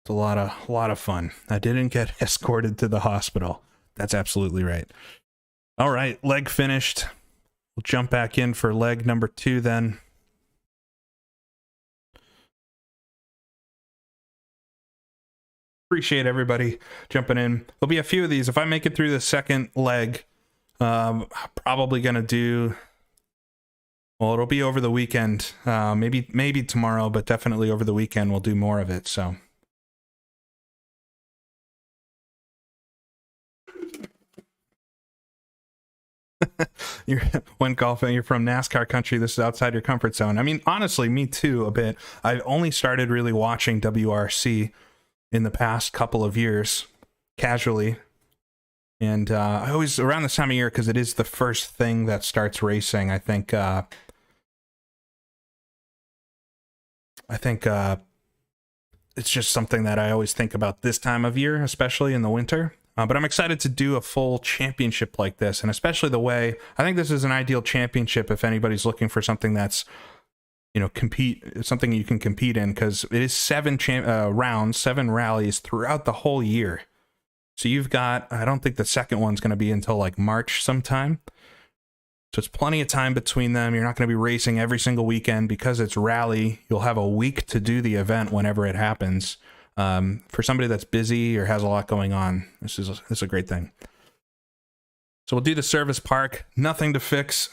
a lot of fun. I didn't get escorted to the hospital. That's absolutely right. All right, leg finished. We'll jump back in for leg number 2 then. Appreciate everybody jumping in. There'll be a few of these. If I make it through the second leg, probably gonna do, well, it'll be over the weekend. Maybe tomorrow, but definitely over the weekend we'll do more of it. So you went golfing, you're from NASCAR country, this is outside your comfort zone. I mean, honestly, me too, a bit. I've only started really watching WRC in the past couple of years, casually. And I always, around this time of year, because it is the first thing that starts racing, I think it's just something that I always think about this time of year, especially in the winter. But I'm excited to do a full championship like this, and especially the way, I think this is an ideal championship if anybody's looking for something that's, you know, something you can compete in, because it is 7 rounds, 7 rallies throughout the whole year. So you've got, I don't think the second one's going to be until like March sometime. So it's plenty of time between them. You're not going to be racing every single weekend because it's rally. You'll have a week to do the event whenever it happens. For somebody that's busy or has a lot going on, this is a great thing. So we'll do the service park. Nothing to fix.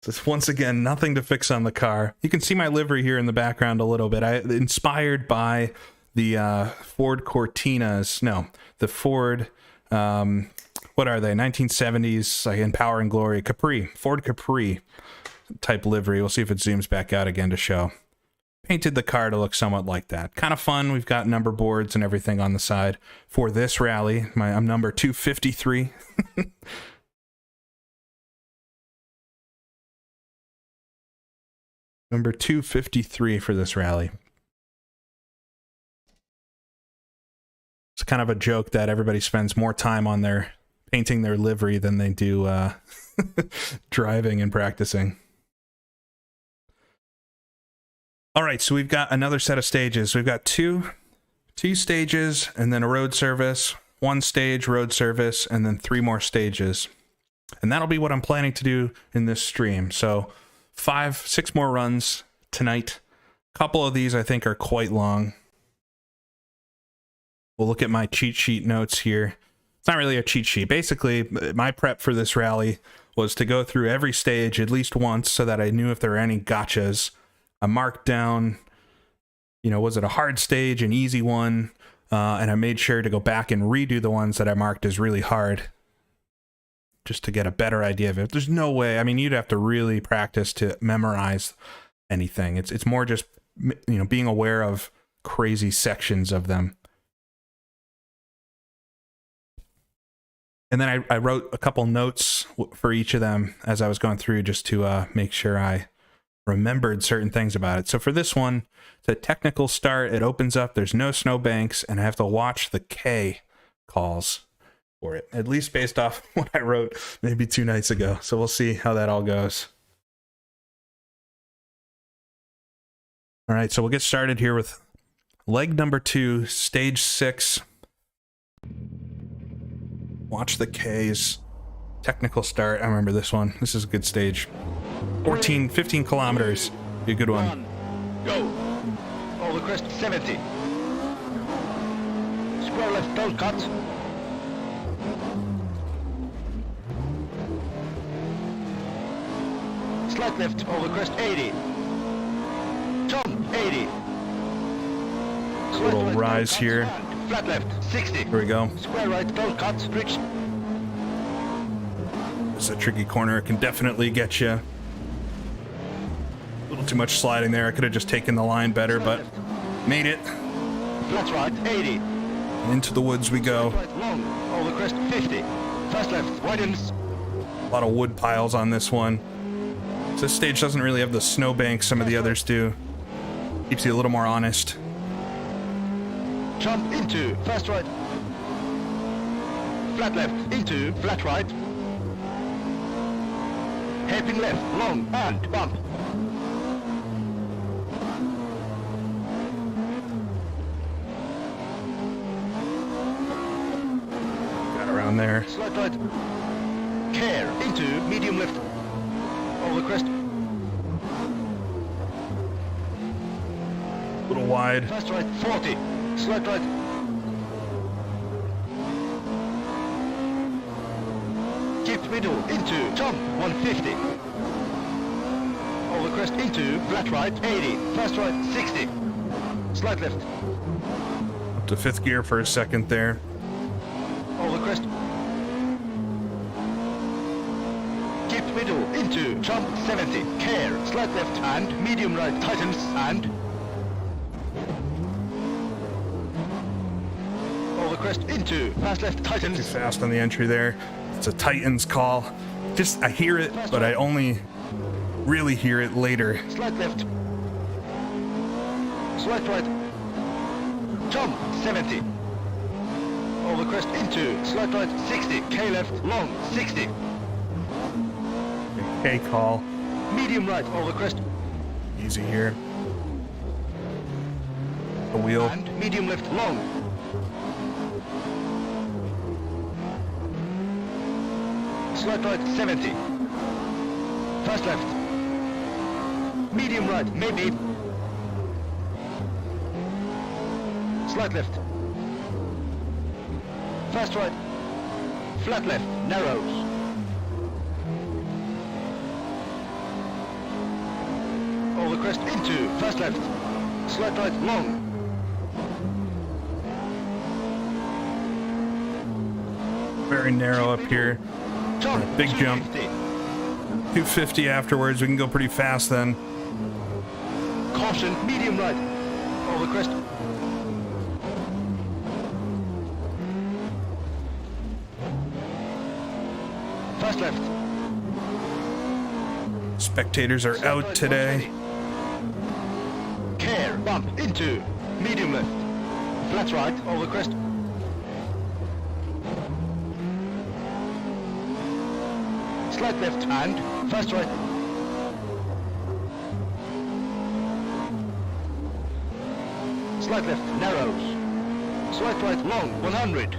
Just once again, nothing to fix on the car. You can see my livery here in the background a little bit. Inspired by the Ford Cortinas. No, the Ford, what are they? 1970s, like in Power and Glory. Capri, Ford Capri type livery. We'll see if it zooms back out again to show. Painted the car to look somewhat like that. Kind of fun. We've got number boards and everything on the side for this rally. I'm number 253. Number 253 for this rally. It's kind of a joke that everybody spends more time on their painting their livery than they do driving and practicing. All right, so we've got another set of stages. We've got two stages and then a road service, 1 stage, road service, and then 3 more stages. And that'll be what I'm planning to do in this stream. So 6 more runs tonight. A couple of these I think are quite long. We'll look at my cheat sheet notes here. It's not really a cheat sheet. Basically, my prep for this rally was to go through every stage at least once so that I knew if there were any gotchas. I marked down, you know, was it a hard stage, an easy one? And I made sure to go back and redo the ones that I marked as really hard. just to get a better idea of it. There's no way. I mean, you'd have to really practice to memorize anything. It's more just, you know, being aware of crazy sections of them. And then I wrote a couple notes for each of them as I was going through, just to make sure I remembered certain things about it. So for this one, it's a technical start. It opens up, there's no snowbanks, and I have to watch the K calls for it, at least based off what I wrote maybe 2 nights ago. So we'll see how that all goes. All right, so we'll get started here with leg number 2, stage 6. Watch the K's. Technical start. I remember this one. This is a good stage. 15 kilometers. Be a good one. Go. Over crest 70. Square left, don't cut. Slight left, over crest 80. Jump 80. A little rise here. Flat left 60. Here we go. Square right, don't cut. Bridge. It's a tricky corner. It can definitely get you. A little too much sliding there. I could have just taken the line better, but made it. Flat right 80. Into the woods we go. Right long, over crest 50. Fast left, widens. A lot of wood piles on this one. So this stage doesn't really have the snowbanks some of the others do. Keeps you a little more honest. Jump into fast right. Flat left into flat right. Hairpin left, long and bump. Got around there. Slight right. Care into medium left. Over crest. A little wide. Fast right 40. Slight right. Keep middle into jump 150. Over crest into flat right 80. Fast right 60. Slight left. Up to 5th gear for a second there. Over crest. Keep middle into jump 70. Care. Slight left and medium right tightens and over crest into fast left Too tightens. fast on the entry there. It's a Titans call. Just, I hear it, but I only really hear it later. Slight left. Slight right. Jump 70. Over crest into slight right 60. K left long 60. K call. Medium right over crest Easy here. The wheel. and medium left long. Slight right 70. Fast left. Medium right maybe. Slight left. Fast right. Flat left. Narrows. Over crest into fast left. Slight right long. Very narrow up here. Jump. Big jump. 250. 250 afterwards. We can go pretty fast then. Caution. Medium right. Over crest. Fast left. Spectators are out today. Care. Bump into medium left. Flat right over crest. Slight left and fast right. Slight left narrows. Slight right long 100.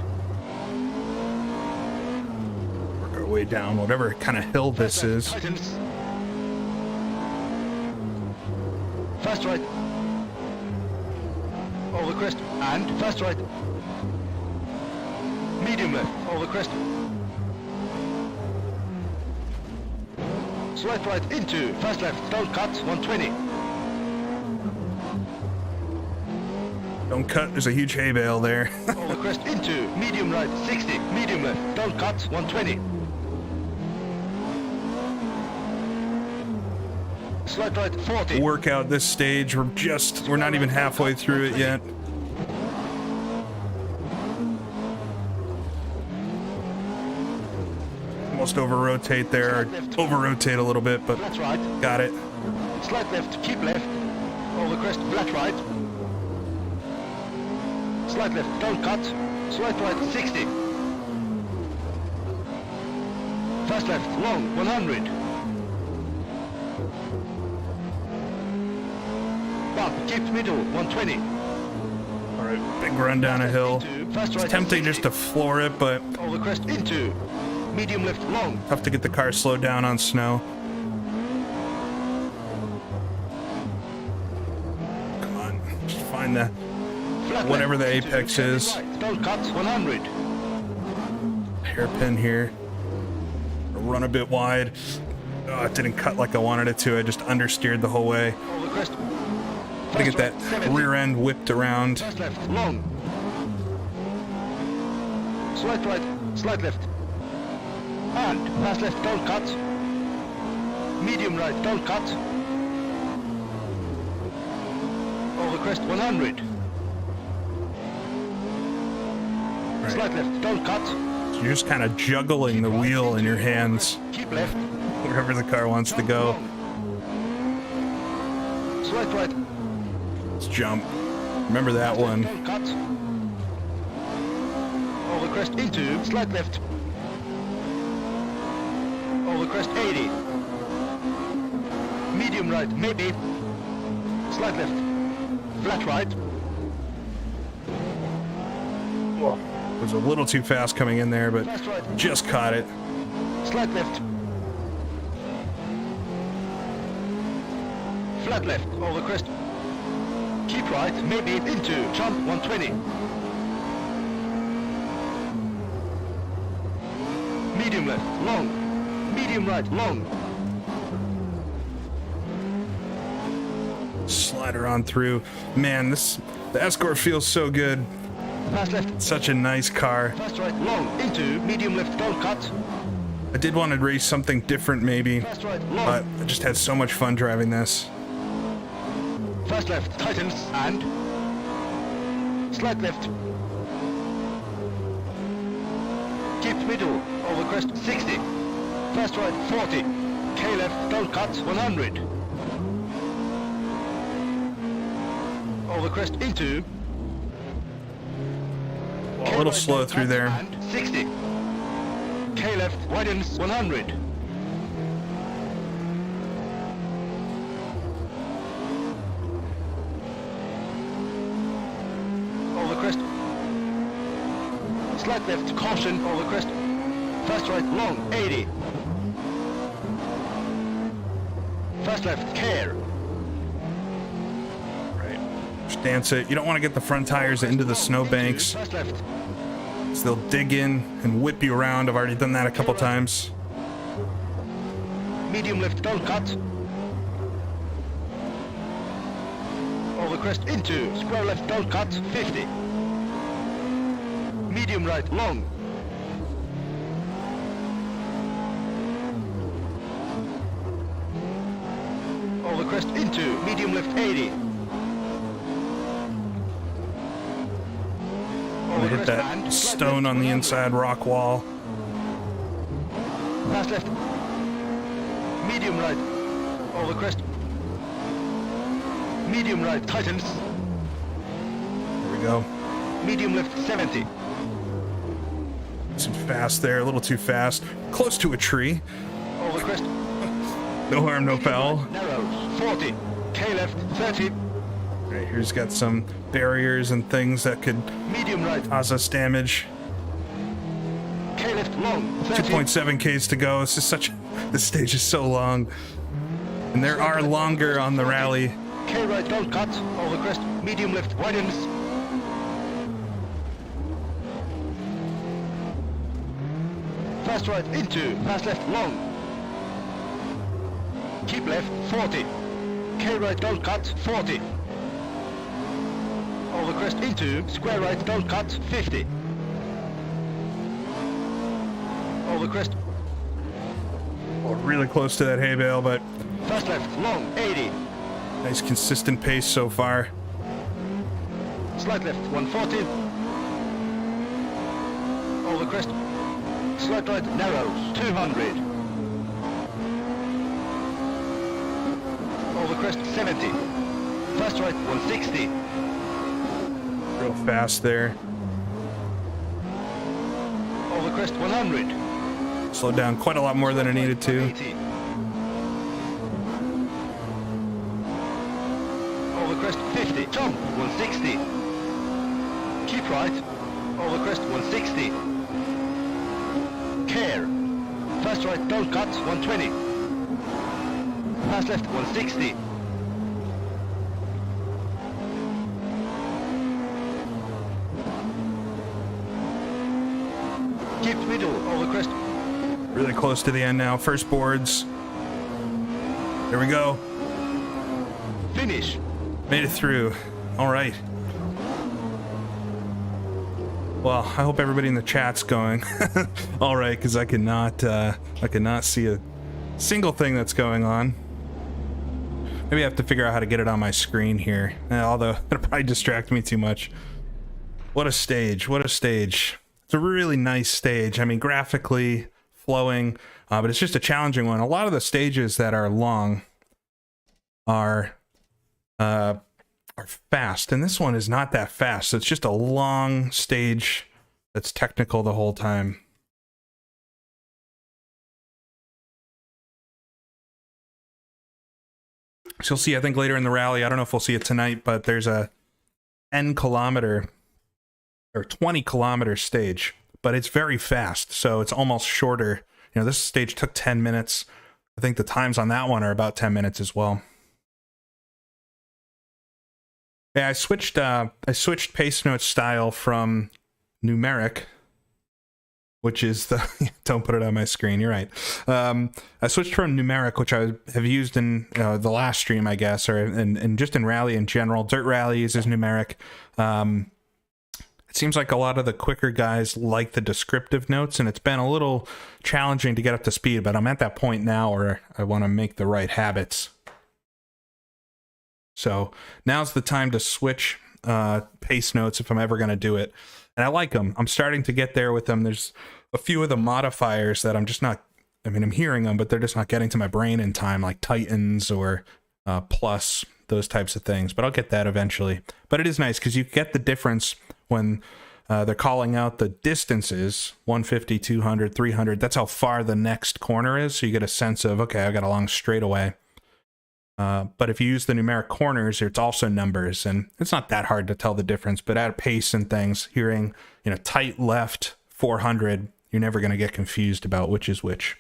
Work our way down whatever kind of hill this is. Tightens. Fast right. Over crest and fast right. Medium left over crest. Slight right into fast left. Don't cut 120. Don't cut. There's a huge hay bale there. Over crest into medium right 60. Medium left. Don't cut 120. Slight right 40. work out this stage. We're not even halfway through it yet. Almost over rotate there, or over rotate a little bit, but Flat right. got it. Slight left, keep left. Over crest, flat right. Slight left, don't cut. Slight right 60. Fast left, long 100. Bump, keep middle 120. All right, big run down a hill. It's tempting just to floor it, but Over crest into. Medium left long. tough to get the car slowed down on snow. Come on, just find the Flat whatever left, the into, apex turning is. right, don't cut 100. Hairpin here. Run a bit wide. Oh, it didn't cut like I wanted it to. I just understeered the whole way. Over crest. To get that Fast right, 70. rear end whipped around. Fast left, long. Slight right, slight left. And fast left, don't cut. Medium right, don't cut. Over crest 100. Right. Slight left, don't cut. So you're just kind of juggling the wheel in your hands Keep left. wherever the car wants to go. Slight right, Let's jump. Remember that one. don't cut. Over crest into, slight left. Over crest 80. Medium right, maybe. Slight left. Flat right. It was a little too fast coming in there, but Fast right. just caught it. Slight left. Flat left. Over crest. Keep right, maybe into. Jump 120. Medium left, long. Medium right, long. Slider on through. Man, the Escort feels so good. Fast left. Such a nice car. Fast right, long. Into. Medium left, don't cut. I did want to race something different maybe, Fast right, long. but I just had so much fun driving this. Fast left, tightens, and slight left. Keep middle, over crest 60. Fast right 40. K left, don't cut 100. Over crest into. A K little right, slow don't through cut, there. And 60. K left widens 100. Over crest. Slight left, caution, over crest. Fast right, long, 80. Fast left, care. Right. Just dance it. You don't want to get the front tires into the snowbanks. Fast left. So they'll dig in and whip you around. I've already done that a couple times. Medium left, don't cut. Over crest, into. Square left, don't cut, 50. Medium right, long. Over crest, into. Medium left, 80. We hit that stone on the inside rock wall. Fast left. Medium right. Over crest. Medium right. Tightens. There we go. Medium left. 70. Some fast there, a little too fast. Close to a tree. Over crest. No harm, no Medium foul. right, narrows. 40. K left. 30. Right, here's got some barriers and things that could Medium right. cause us damage. K left. Long. 30. 2.7 Ks to go. This stage is so long. And there are longer on the rally. K right. Don't cut. Over crest. Medium left. Widens. Fast right. Into. Fast left. Long. Keep left. 40. K right. Don't cut. 40. Over crest into, square right, don't cut, 50. Over crest. Oh, really close to that hay bale, but Fast left, long, 80. Nice consistent pace so far. Slight left, 140. Over crest. Slight right, narrows, 200. Over crest, 70. Fast right, 160. Real fast there. Over crest, 100. Slowed down quite a lot more than I needed to. 180. Over crest, 50. Jump, 160. Keep right. Over crest, 160. Care. Fast right, don't cut, 120. Fast left, 160. Keep middle, over crest. Really close to the end now. First boards. There we go. Finish. Made it through. All right. Well, I hope everybody in the chat's going all right, because I cannot see a single thing that's going on. Maybe I have to figure out how to get it on my screen here. Although it'll probably distract me too much. What a stage! What a stage! It's a really nice stage. I mean, graphically flowing, but it's just a challenging one. A lot of the stages that are long are fast, and this one is not that fast. So it's just a long stage that's technical the whole time. So you'll see, I think later in the rally, I don't know if we'll see it tonight, but there's a 10-kilometer or 20-kilometer stage, but it's very fast, so it's almost shorter. You know, this stage took 10 minutes. I think the times on that one are about 10 minutes as well. Yeah, I switched pace note style from numeric, which is the don't put it on my screen. You're right. I switched from numeric, which I have used in the last stream, I guess, or and just in rally in general. Dirt rally uses numeric. It seems like a lot of the quicker guys like the descriptive notes, and it's been a little challenging to get up to speed. But I'm at that point now where I want to make the right habits. So now's the time to switch pace notes if I'm ever going to do it. And I like them. I'm starting to get there with them. There's a few of the modifiers that I'm just not, I mean, I'm hearing them, but they're just not getting to my brain in time, like Titans or Plus, those types of things. But I'll get that eventually. But it is nice because you get the difference when they're calling out the distances, 150, 200, 300. That's how far the next corner is. So you get a sense of, okay, I got a long straightaway. But if you use the numeric corners, it's also numbers, and it's not that hard to tell the difference. But at a pace and things, hearing, you know, tight left 400, you're never going to get confused about which is which.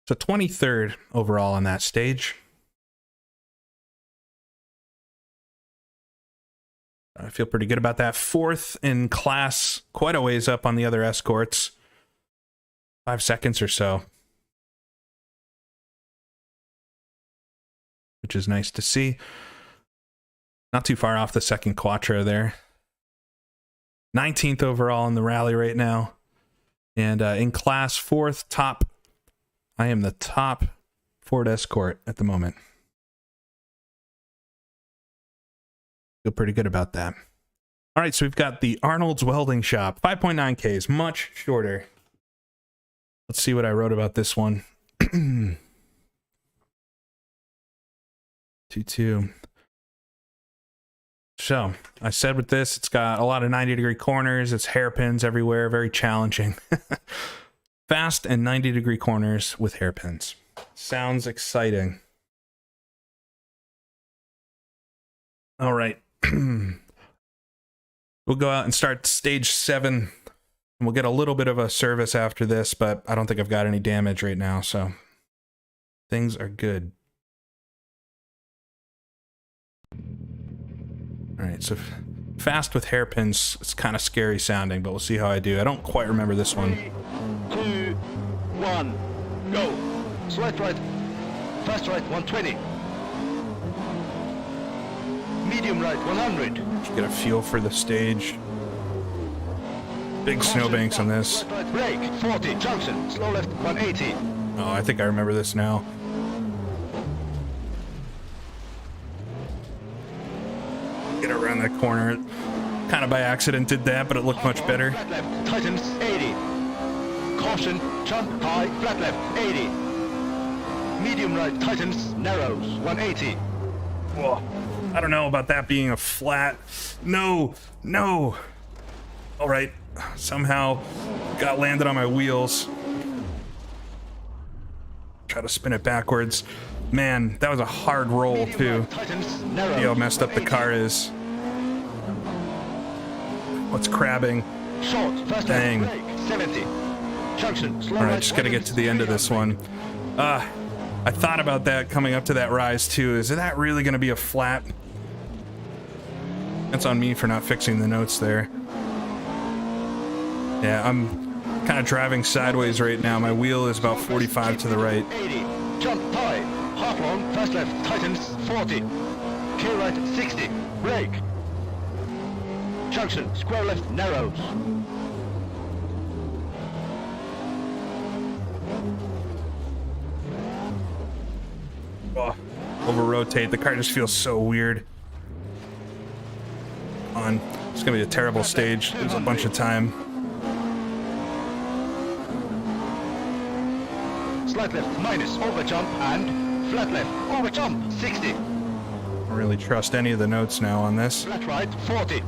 So 23rd overall on that stage. I feel pretty good about that. 4th in class, quite a ways up on the other escorts. 5 seconds or so. Which is nice to see. Not too far off the second quattro there. 19th overall in the rally right now. And in class, 4th top. I am the top Ford Escort at the moment. Feel pretty good about that. All right, so we've got the Arnold's Welding Shop. 5.9 Ks, much shorter. Let's see what I wrote about this one. 2-2. So I said with this, it's got a lot of 90-degree corners. It's hairpins everywhere. Very challenging. Fast and 90-degree corners with hairpins. Sounds exciting. All right. We'll go out and start stage 7. And we'll get a little bit of a service after this, but I don't think I've got any damage right now, so things are good. All right, so fast with hairpins, it's kind of scary sounding, but we'll see how I do. I don't quite remember this one. 3, 2, 1, go. Slight right, fast right, 120. Medium right, 100. Just get a feel for the stage. Big snowbanks on this. Right, brake, 40, junction, slow left, 180. Oh, I think I remember this now. Get around that corner. Kind of by accident did that, but it looked much better. Flat left, tightens, 80. Caution, jump high, flat left, 80. Medium right, tightens, narrows, 180. Whoa. I don't know about that being a flat. No, no. All right, somehow got landed on my wheels. Try to spin it backwards. Man, that was a hard roll too. See how messed up the car is. What's crabbing? Dang. All right, just gotta get to the end of this one. I thought about that coming up to that rise too. Is that really gonna be a flat? That's on me for not fixing the notes there. Yeah, I'm kind of driving sideways right now. My wheel is about 45 to the right. 80. Jump high. Half long. Fast left. Tightens. 40. K right. 60. Brake. Junction. Square left. Narrows. Oh, over rotate. The car just feels so weird. On. It's gonna be a terrible stage. There's a bunch of time. Slight left, minus, over jump, and flat left, over jump, 60. I don't really trust any of the notes now on this. Flat right, 40.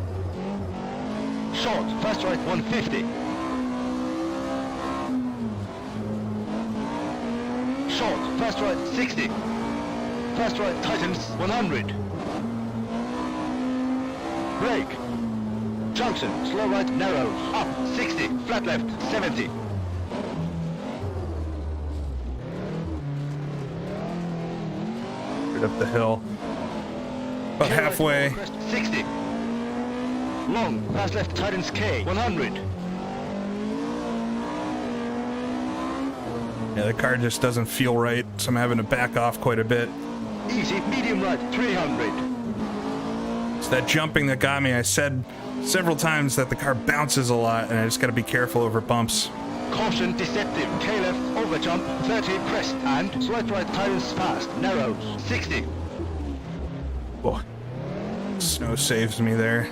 Short, fast right, 150. Short, fast right, 60. Fast right, tightens, 100. Brake. Junction, slow right, narrows, up, 60. Flat left, 70. Up the hill. About halfway. 60. Long, fast left, tightens K, 100. Yeah, the car just doesn't feel right, so I'm having to back off quite a bit. Easy, medium right, 300. It's that jumping that got me. I said several times that the car bounces a lot, and I just gotta be careful over bumps. Caution, deceptive, K left, over jump, 30, crest, and slight right, tightens fast, narrows, 60. Whoa. Snow saves me there.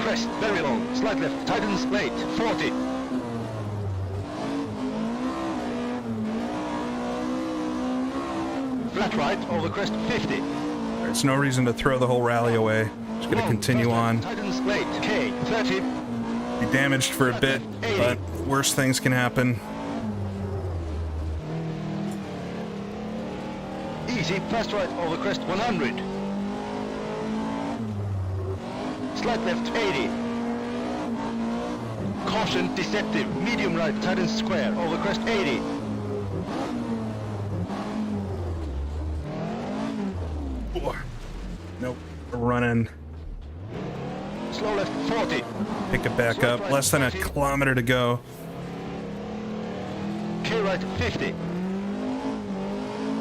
Crest, very long, slight left, tightens late, 40. Flat right, over crest, 50. There's no reason to throw the whole rally away. Just gonna continue on. Tightens late, K, 30. Be damaged for a bit, but worse things can happen. Easy, fast right, over crest, 100. Slight left, 80. Caution, deceptive, medium right, tightens square, over crest, 80. Nope, we're running. Slow left, 40. Pick it back up. Less than a kilometer to go. K right, 50.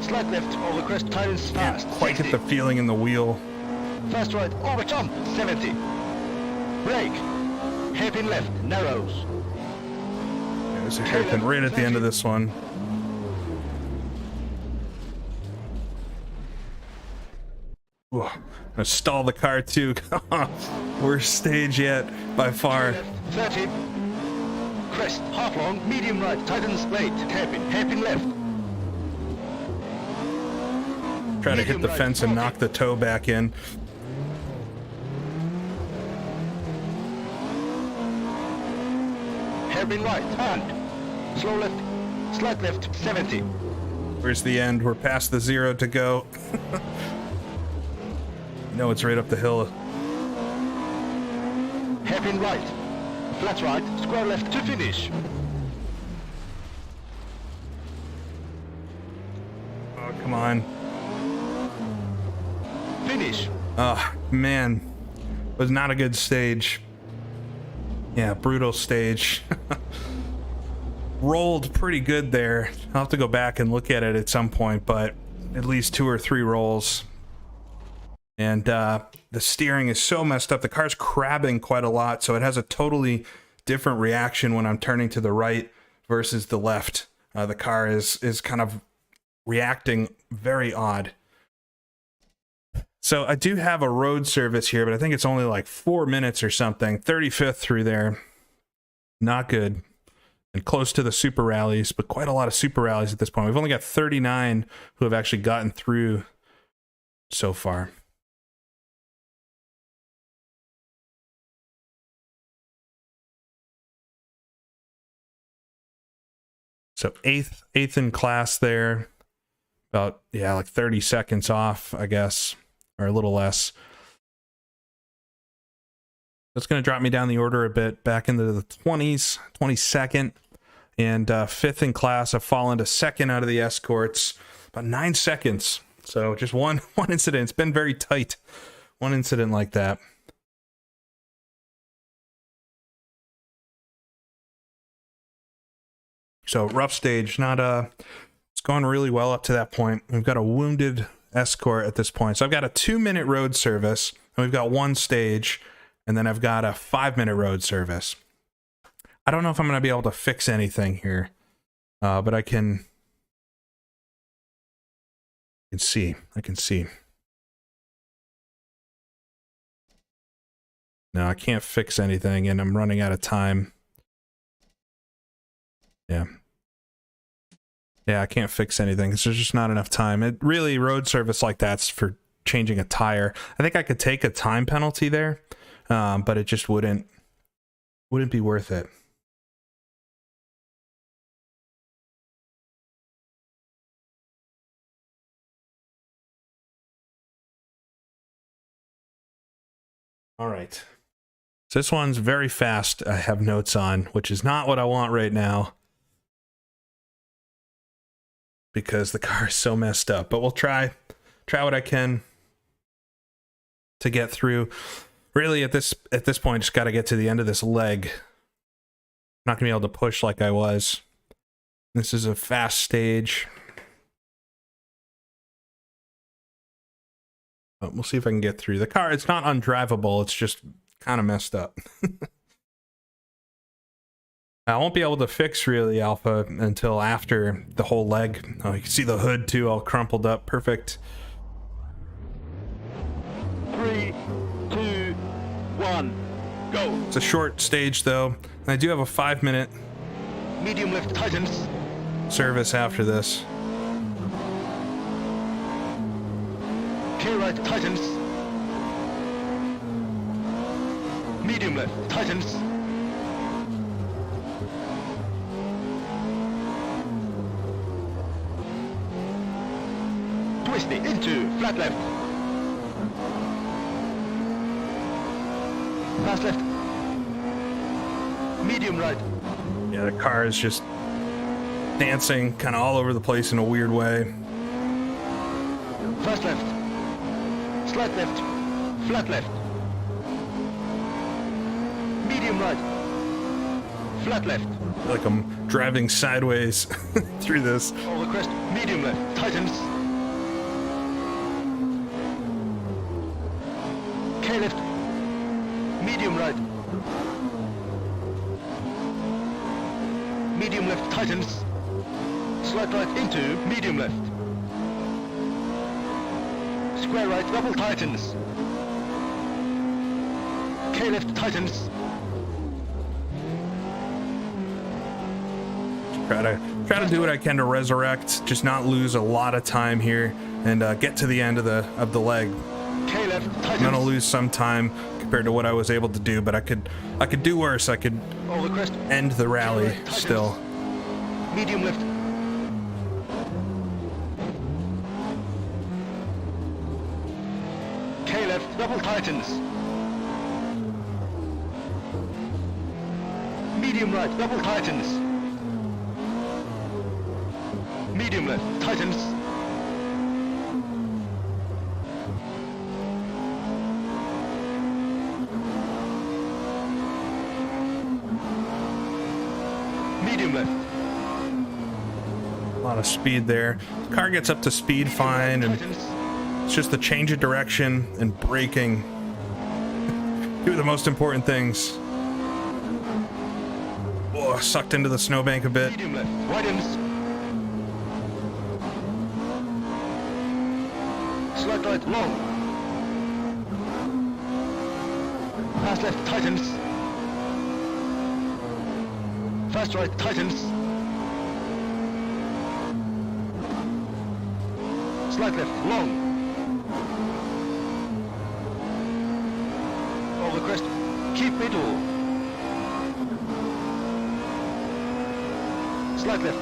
Slight left, over crest, tightens fast, Can't quite 60. get the feeling in the wheel. Fast right, over jump, 70. Brake. Hairpin left, narrows. There's a hairpin right at the end of this one. Ooh, I'm gonna stall the car too. Worst stage yet, by far. 30. Crest, half long, medium right, tightens late, hairpin left. Try to hit the fence and knock the toe back in. Hairpin right, and slow left, slight left, 70. Where's the end? We're past the 0 to go. No, it's right up the hill. Hairpin right, flat right, square left to finish. Oh, come on. Finish. Oh, man. Was not a good stage. Yeah, brutal stage. Rolled pretty good there. I'll have to go back and look at it at some point, but at least 2 or 3 rolls. And the steering is so messed up. The car's crabbing quite a lot, so it has a totally different reaction when I'm turning to the right versus the left. The car is kind of reacting very odd. So I do have a road service here, but I think it's only like 4 minutes or something. 35th through there. Not good. And close to the super rallies, but quite a lot of super rallies at this point. We've only got 39 who have actually gotten through so far. So eighth in class there. About, yeah, like 30 seconds off, I guess, or a little less. That's going to drop me down the order a bit, back into the 20s, 22nd. And fifth in class, I've fallen to second out of the escorts. About 9 seconds. So just one incident. It's been very tight. One incident like that. So rough stage, not it's going really well up to that point. We've got a wounded escort at this point. So I've got a 2-minute road service, and we've got one stage, and then I've got a 5-minute road service. I don't know if I'm going to be able to fix anything here, but I can see. No, I can't fix anything, and I'm running out of time. Yeah, I can't fix anything. There's just not enough time. It really, road service like that's for changing a tire. I think I could take a time penalty there, but it just wouldn't be worth it. All right. So this one's very fast. I have notes on, which is not what I want right now, because the car is so messed up. But we'll try what I can to get through. Really, at this point, just got to get to the end of this leg. I'm not gonna be able to push like I was. This is a fast stage. But we'll see if I can get through. The car, it's not undrivable. It's just kind of messed up. I won't be able to fix really Alpha until after the whole leg. Oh, you can see the hood too, all crumpled up. Perfect. 3, 2, 1, go. It's a short stage though, and I do have a 5-minute Medium left tightens. service after this. K right tightens. Medium left tightens. Twisty into flat left. Fast left. Medium right. Yeah, the car is just dancing kind of all over the place in a weird way. Fast left. Slight left. Flat left. Medium right. Flat left. I feel like I'm driving sideways through this. Over crest. Medium left. Tightens. K left. Medium right. Medium left tightens. Slight right into medium left. Square right double tightens. K left tightens. Try to do what I can to resurrect, just not lose a lot of time here, and get to the end of the leg. K left tightens. I'm gonna lose some time compared to what I was able to do, but I could do worse. I could Over crest. end the rally K right tightens. still. Medium left. K left double tightens. Medium right double tightens. Medium left tightens. Medium left. A lot of speed there. The car gets up to speed fine, and Tightens. it's just the change of direction and braking. Two of the most important things. Whoa. Oh, sucked into the snowbank a bit. Medium left, widens. Slight right, long. Fast left, tightens. Fast right, tightens. Slight left, long. Over crest, keep middle. Slight left.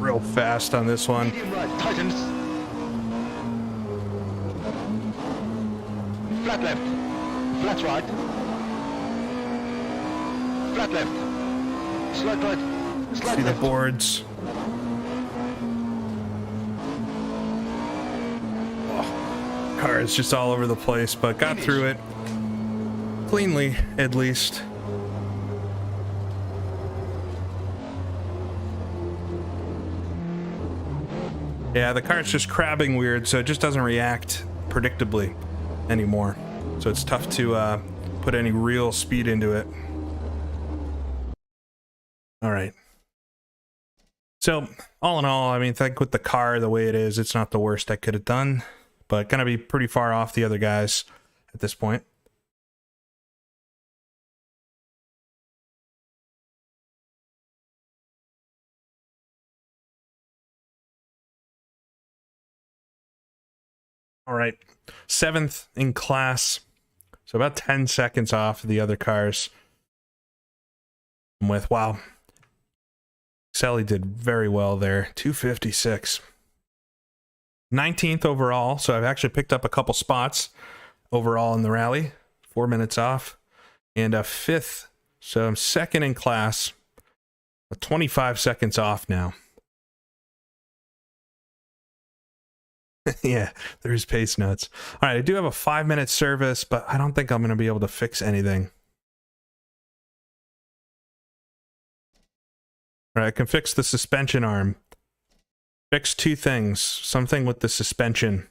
Real fast on this one. Medium right, tightens. Flat left. Flat right. Flat left. Slight right. Slight See the left. boards. Oh, car is just all over the place, but got through it cleanly, at least. Yeah, the car's just crabbing weird, so it just doesn't react predictably anymore. So it's tough to put any real speed into it. All right. So, all in all, I mean, I think with the car the way it is, it's not the worst I could have done, but gonna be pretty far off the other guys at this point. All right, 7th in class, so about 10 seconds off the other cars. I'm with, wow, Sally did very well there, 256. 19th overall, so I've actually picked up a couple spots overall in the rally, 4 minutes off, and a 5th, so I'm 2nd in class, 25 seconds off now. Yeah, there's pace notes. All right, I do have a 5-minute service, but I don't think I'm going to be able to fix anything. All right, I can fix the suspension arm. Fix 2 things. Something with the suspension.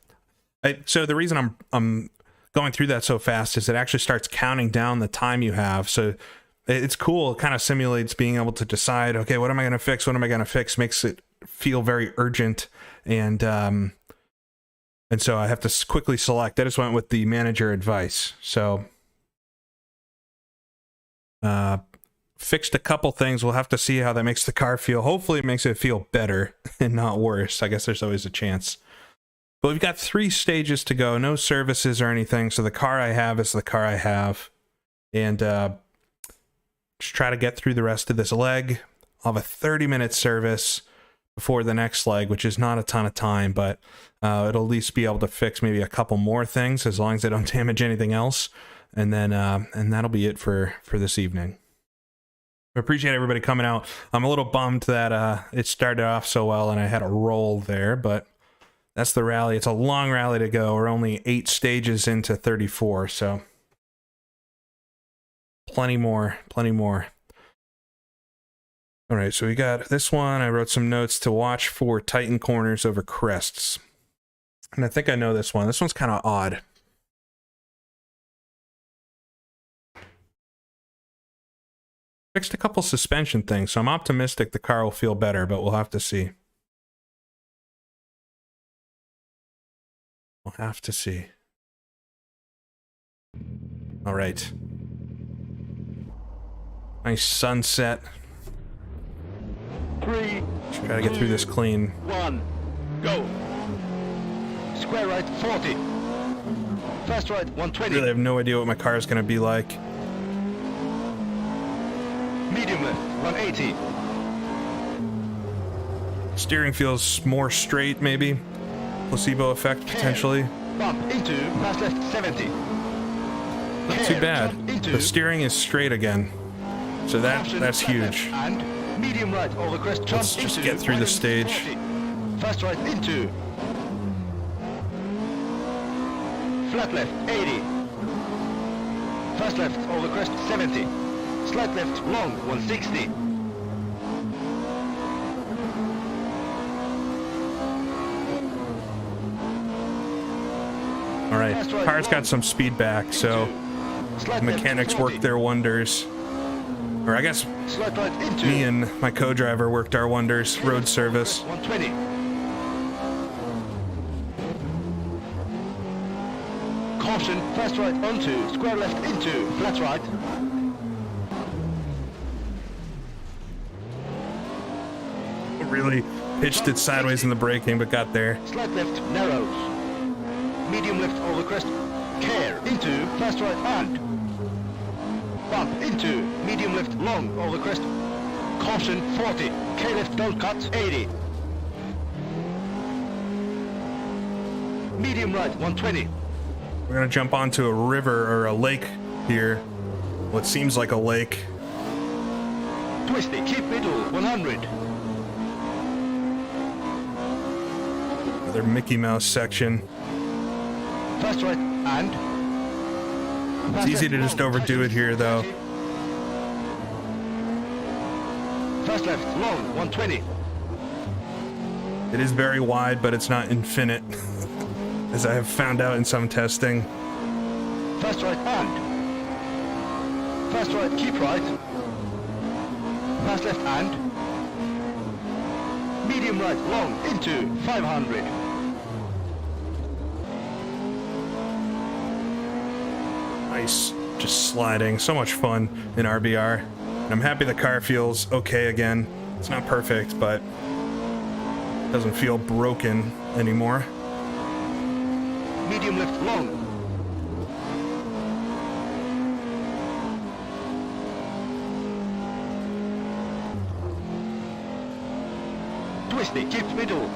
So the reason I'm going through that so fast is it actually starts counting down the time you have. So it's cool. It kind of simulates being able to decide, okay, what am I going to fix? What am I going to fix? Makes it feel very urgent. And so I have to quickly select. I just went with the manager advice. So fixed a couple things. We'll have to see how that makes the car feel. Hopefully it makes it feel better and not worse. I guess there's always a chance. But we've got 3 stages to go. No services or anything. So the car I have is the car I have. And just try to get through the rest of this leg. I'll have a 30-minute service before the next leg, which is not a ton of time, but it'll at least be able to fix maybe a couple more things as long as they don't damage anything else. And then and that'll be it for this evening. I appreciate everybody coming out. I'm a little bummed that it started off so well and I had a roll there, but that's the rally. It's a long rally to go. We're only 8 stages into 34, so plenty more. All right, so we got this one. I wrote some notes to watch for tighten corners over crests. And I think I know this one. This one's kind of odd. Fixed a couple suspension things, so I'm optimistic the car will feel better, but we'll have to see. We'll have to see. All right. Nice sunset. 3, Just try to get through this clean. 1, go. Square right, 40. Fast right, 120. Really have no idea what my car is going to be like. Medium left, 180. Steering feels more straight, maybe. Placebo effect, potentially. Bump into fast left, 70. Not too bad. The steering is straight again. So that's huge. And medium right over crest. Let's just get through the stage. 40. Fast right into. Flat left, 80. Fast left over crest, 70. Slight left, long, 160. All right, car's got some speed back, so mechanics work their wonders. Or I guess Slight right into. me and my co-driver worked our wonders. Road service. 120. Caution, fast right onto, square left into, flat right. Really pitched it sideways in the braking, but got there. Slight left, narrows. Medium left over crest. Care, into, fast right and. Bump, into, medium left, long over crest. Caution, 40. K left, don't cut, 80. Medium right, 120. We're gonna jump onto a river or a lake here. What seems like a lake. Twisty, keep middle, 100. Another Mickey Mouse section. Fast right and. It's easy to just overdo it here, though. Fast left, long, 120. It is very wide, but it's not infinite, as I have found out in some testing. Fast right and. Fast right, keep right. Fast left and. Medium right, long, into, 500. Nice. Just sliding. So much fun in RBR. And I'm happy the car feels okay again. It's not perfect, but it doesn't feel broken anymore. Medium left, long. Twisty, keep middle.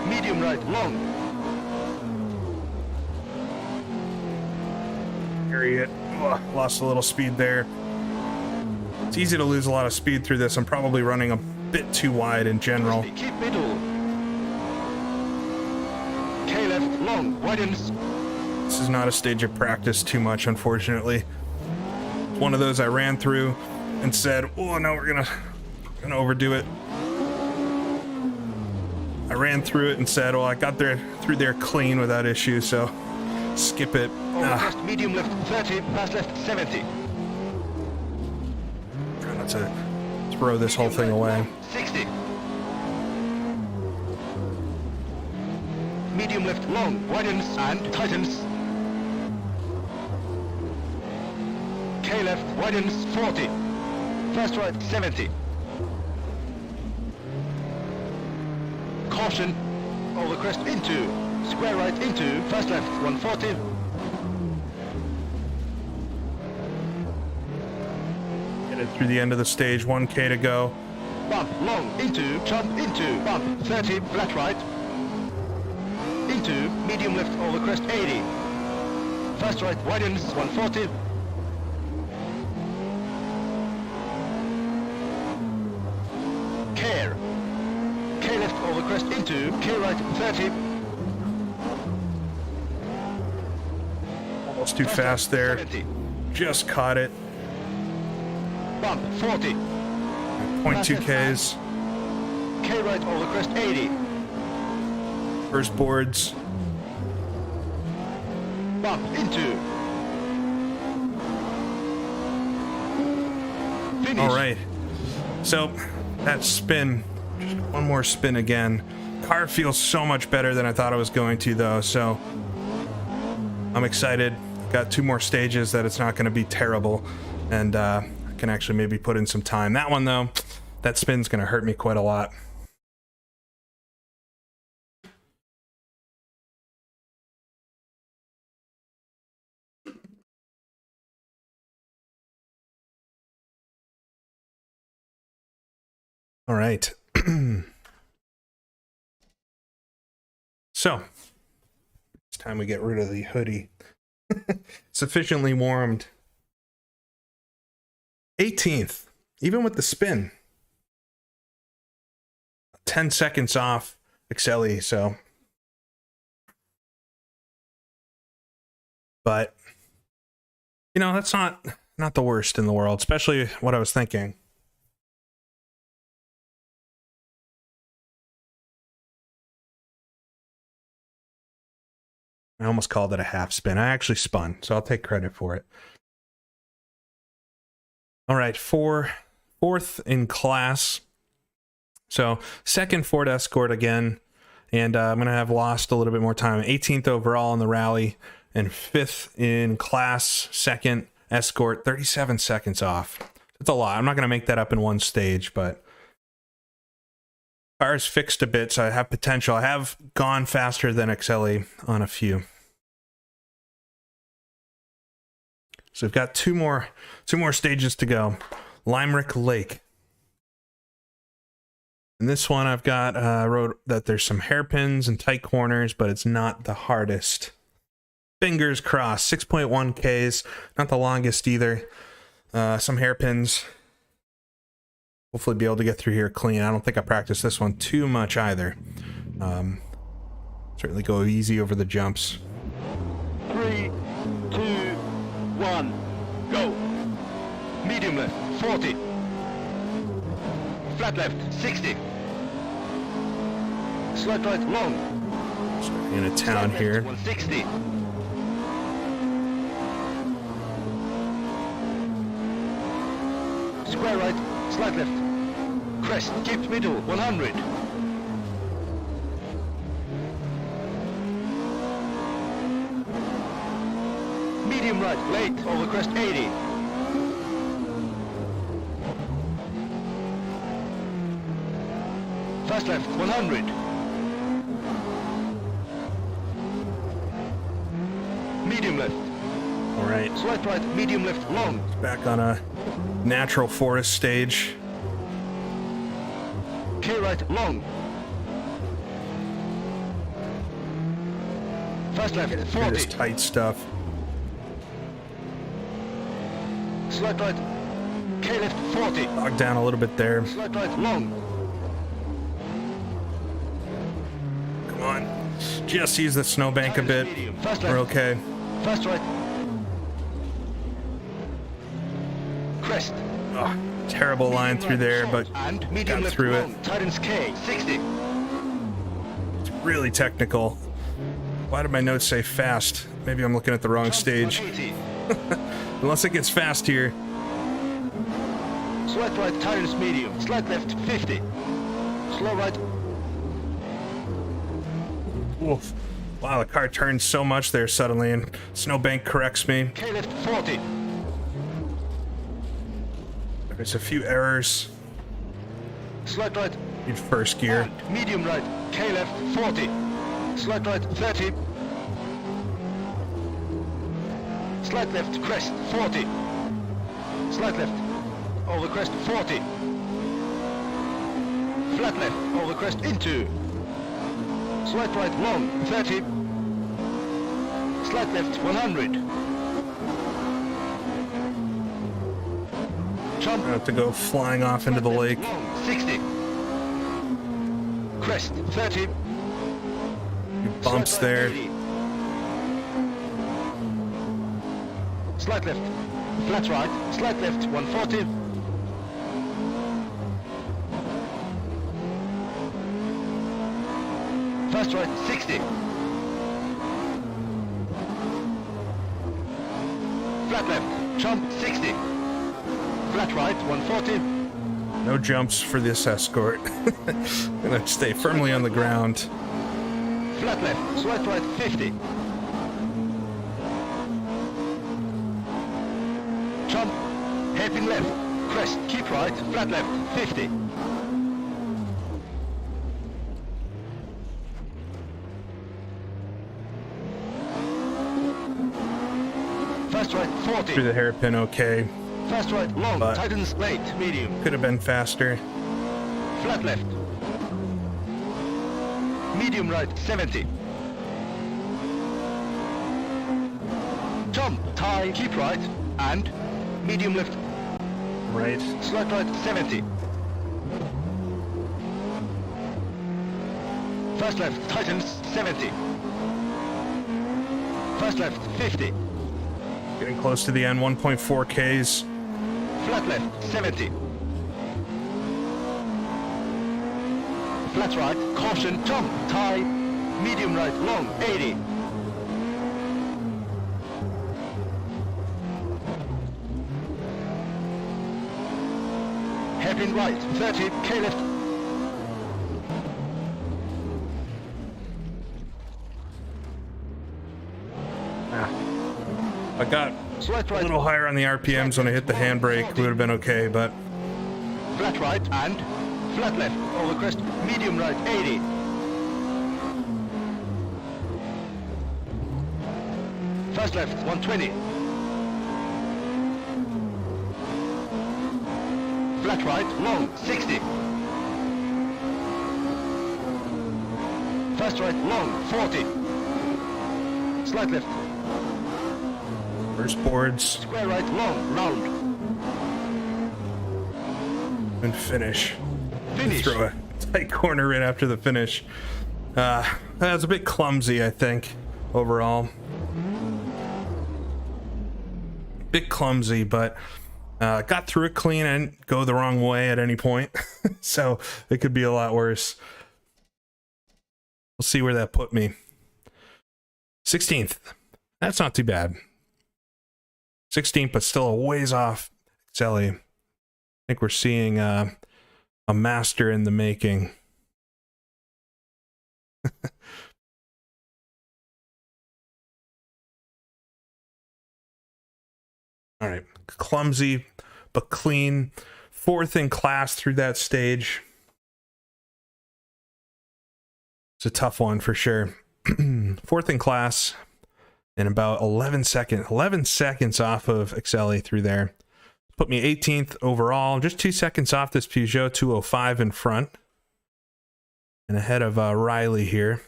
Medium right, long. Harriet. Ugh, lost a little speed there. It's easy to lose a lot of speed through this. I'm probably running a bit too wide in general. Twisty, keep middle. K left, long, widens. This is not a stage of practice too much, unfortunately. It's one of those I ran through and said, oh no, we're gonna overdo it. I ran through it and said, well, I got through there clean without issue, so skip it. Fast medium left 30, fast left 70. Try not to throw this whole thing away. 60. Medium left long, widens and tightens. K left, widens 40. Fast right 70. Caution, over crest into, square right into, fast left 140. Get it through the end of the stage, 1K to go. Bump, long, into, jump, into, bump, 30, flat right. Into, medium left over crest 80. Fast right widens 140. Care. K left over crest into, K right 30. Almost too fast there. 70. Just caught it. Bump 40. 0.2 Ks. K right over crest 80. First boards. Bump into. Finish. All right. So that spin, just one more spin again. Car feels so much better than I thought it was going to, though. So I'm excited. Got 2 more stages that it's not going to be terrible, and I can actually maybe put in some time. That one, though, that spin's going to hurt me quite a lot. All right. So it's time we get rid of the hoodie. Sufficiently warmed. 18th, even with the spin. 10 seconds off Exceli, so. But, you know, that's not the worst in the world, especially what I was thinking. I almost called it a half spin. I actually spun, so I'll take credit for it. All right, fourth in class. So second Ford Escort again, and I'm going to have lost a little bit more time. 18th overall in the rally, and 5th in class, second Escort, 37 seconds off. That's a lot. I'm not going to make that up in one stage, but car's fixed a bit, so I have potential. I have gone faster than MkII on a few. So we've got two more stages to go. Limerick Lake. In this one, I've got, I wrote that there's some hairpins and tight corners, but it's not the hardest. Fingers crossed. 6.1 Ks, not the longest either. Some hairpins. Hopefully be able to get through here clean. I don't think I practiced this one too much either. Certainly go easy over the jumps. 3, 2, 1, go. Medium left, 40. Flat left, 60. Slight right, long. In a town here. 160. Square right, slight left. Crest, keep middle, 100. Medium right, late, over crest, 80. Fast left, 100. Medium left. All right. Slight right, medium left, long. Back on a natural forest stage. K right, long. Fast left, Through 40. this tight stuff. Slight right, K left, 40. Bogged down a little bit there. Slight right, long. Come on. Just use the snowbank a bit. Fast left. We're okay. Fast right. Crest. Oh, terrible line through there, but and medium got left through long. it. Tightens K, 60. It's really technical. Why did my notes say fast? Maybe I'm looking at the wrong stage. 180. Unless it gets fast here. Slight right, tightens medium. Slight left, 50. Slow right. Oof. Wow, the car turned so much there suddenly, and snowbank corrects me. K left, 40. There's a few errors. Slight right. Need first gear. And medium right. K left, 40. Slight right, 30. Slight left, crest, 40. Slight left. Over crest, 40. Flat left, over crest, into. Slight right, long, 30. Slight left, 100. Jump. I have to go flying off into the lake. Long, 60. Crest, 30. Bumps Slight right, there. 80. Slight left, flat right, slight left, 140. Fast right, 60. Flat left, jump, 60. Flat right, 140. No jumps for this Escort. I'm gonna stay firmly on the ground. Flat left, slight right, 50. Jump, hairpin left, crest, keep right, flat left, 50. Fast right, 40. Through the hairpin, okay. Fast right, long, But- tightens late, medium. Could have been faster. Flat left. Medium right, 70. Jump, tie, keep right, and medium left, Right. slight right, 70. Fast left, tightens, 70. Fast left, 50. Getting close to the end, 1.4 Ks. Flat left, 70. Flat right, caution, jump, tie, medium right, long, 80. hairpin right, 30, K left. I got Slight a right, little higher on the RPMs when I hit the handbrake. Would have been okay, but flat right and flat left, over crest, medium right, 80. Fast left, 120. Flat right, long, 60. Fast right, long, 40. Slight left, first boards square right, long, round. and finish. Finish. Throw a tight corner right after the finish. That was a bit clumsy, I think, overall. Bit clumsy, but got through it clean. I didn't go the wrong way at any point. So it could be a lot worse. We'll see where that put me. 16th. That's not too bad. 16th, but still a ways off Excelli. I think we're seeing a master in the making. All right, clumsy but clean. 4th in class through that stage. It's a tough one for sure. 4th in class and about 11 seconds off of Excelli through there. Put me 18th overall, just 2 seconds off this Peugeot 205 in front. And ahead of Riley here.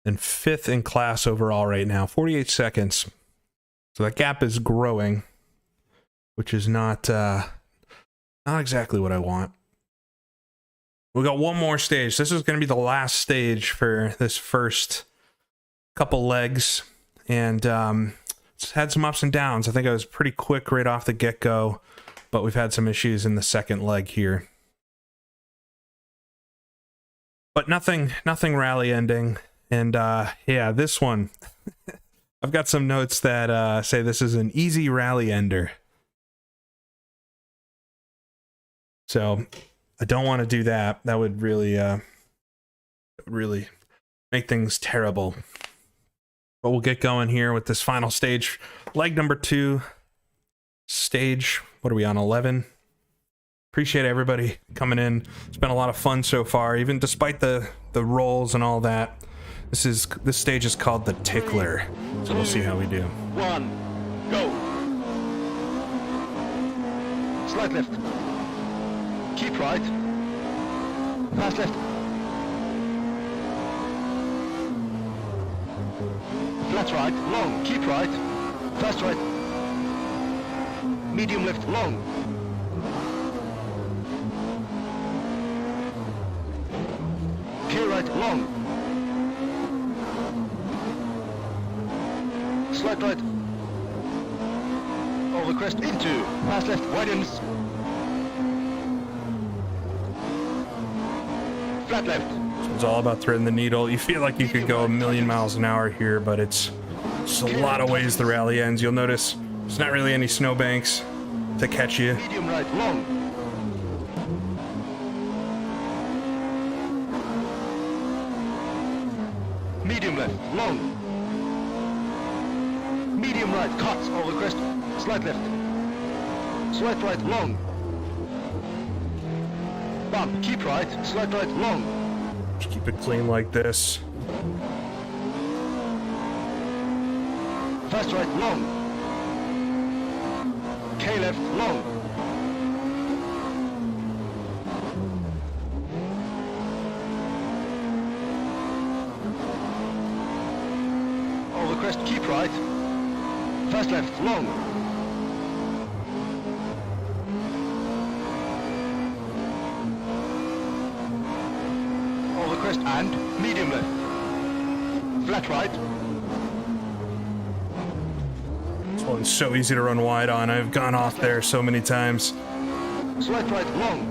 And 5th in class overall right now, 48 seconds. So that gap is growing, which is not exactly what I want. We got one more stage. This is going to be the last stage for this first couple legs, and it's had some ups and downs. I think I was pretty quick right off the get-go, but we've had some issues in the second leg here. But nothing rally ending, and yeah, this one. I've got some notes that say this is an easy rally ender. So I don't want to do that. That would really make things terrible. But we'll get going here with this final stage. Leg number 2. Stage, what are we on, 11? Appreciate everybody coming in. It's been a lot of fun so far, even despite the rolls and all that. This stage is called the Tickler, so we'll see how we do. 1, go. Slight left. Keep right. Fast left. Flat right, long. Keep right. Fast right. Medium left, long. K right, long. Slight right. Over crest into. Fast left, widens. Flat left. So it's all about threading the needle. You feel like you could go a million miles an hour here, but it's just a lot of ways the rally ends. You'll notice there's not really any snowbanks to catch you. Medium right, long. Medium left, long. Medium right, cuts over crest. Slight left. Slight right, long. Bump, keep right. Slight right, long. Just keep it clean like this. Fast right, long. K left, long. Over crest, keep right. Fast left, long. Over crest and medium left. Flat right. This one's so easy to run wide on. I've gone off there so many times. Slight right, long.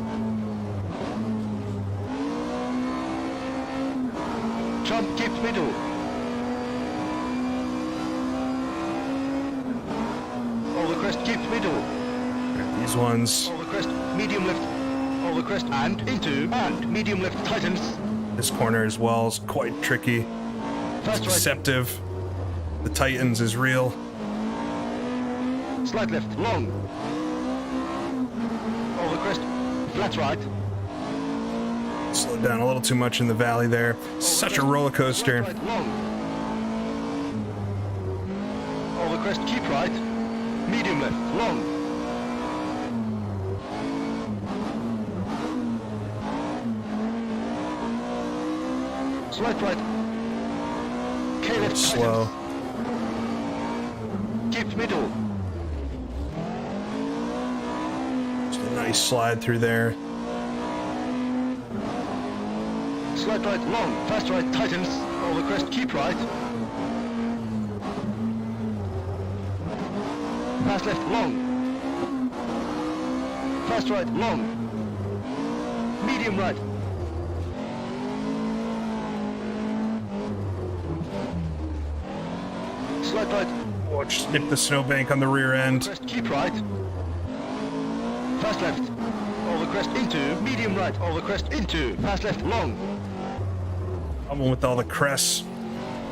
Jump, keep middle. Over crest, keep middle. these ones. Over crest, medium left. Over crest and into and medium left tightens. This corner as well is quite tricky. Fast right. Deceptive. The tightens is real. Slight left, long. Over crest, flat right. Slowed down a little too much in the valley there. Such a roller coaster. Right, long. Over crest, keep right. Medium left, long. Slight right. K left. Slow. Keep middle. Just a nice slide through there. Slight right, long. Fast right, tightens. Over crest, keep right. Fast left, long. Fast right, long. Medium right. Slight right. Oh, just nipped the snowbank on the rear end. Crest, keep right. Fast left. Over crest into. Medium right. Over crest into. Fast left. Long. Problem with all the crests.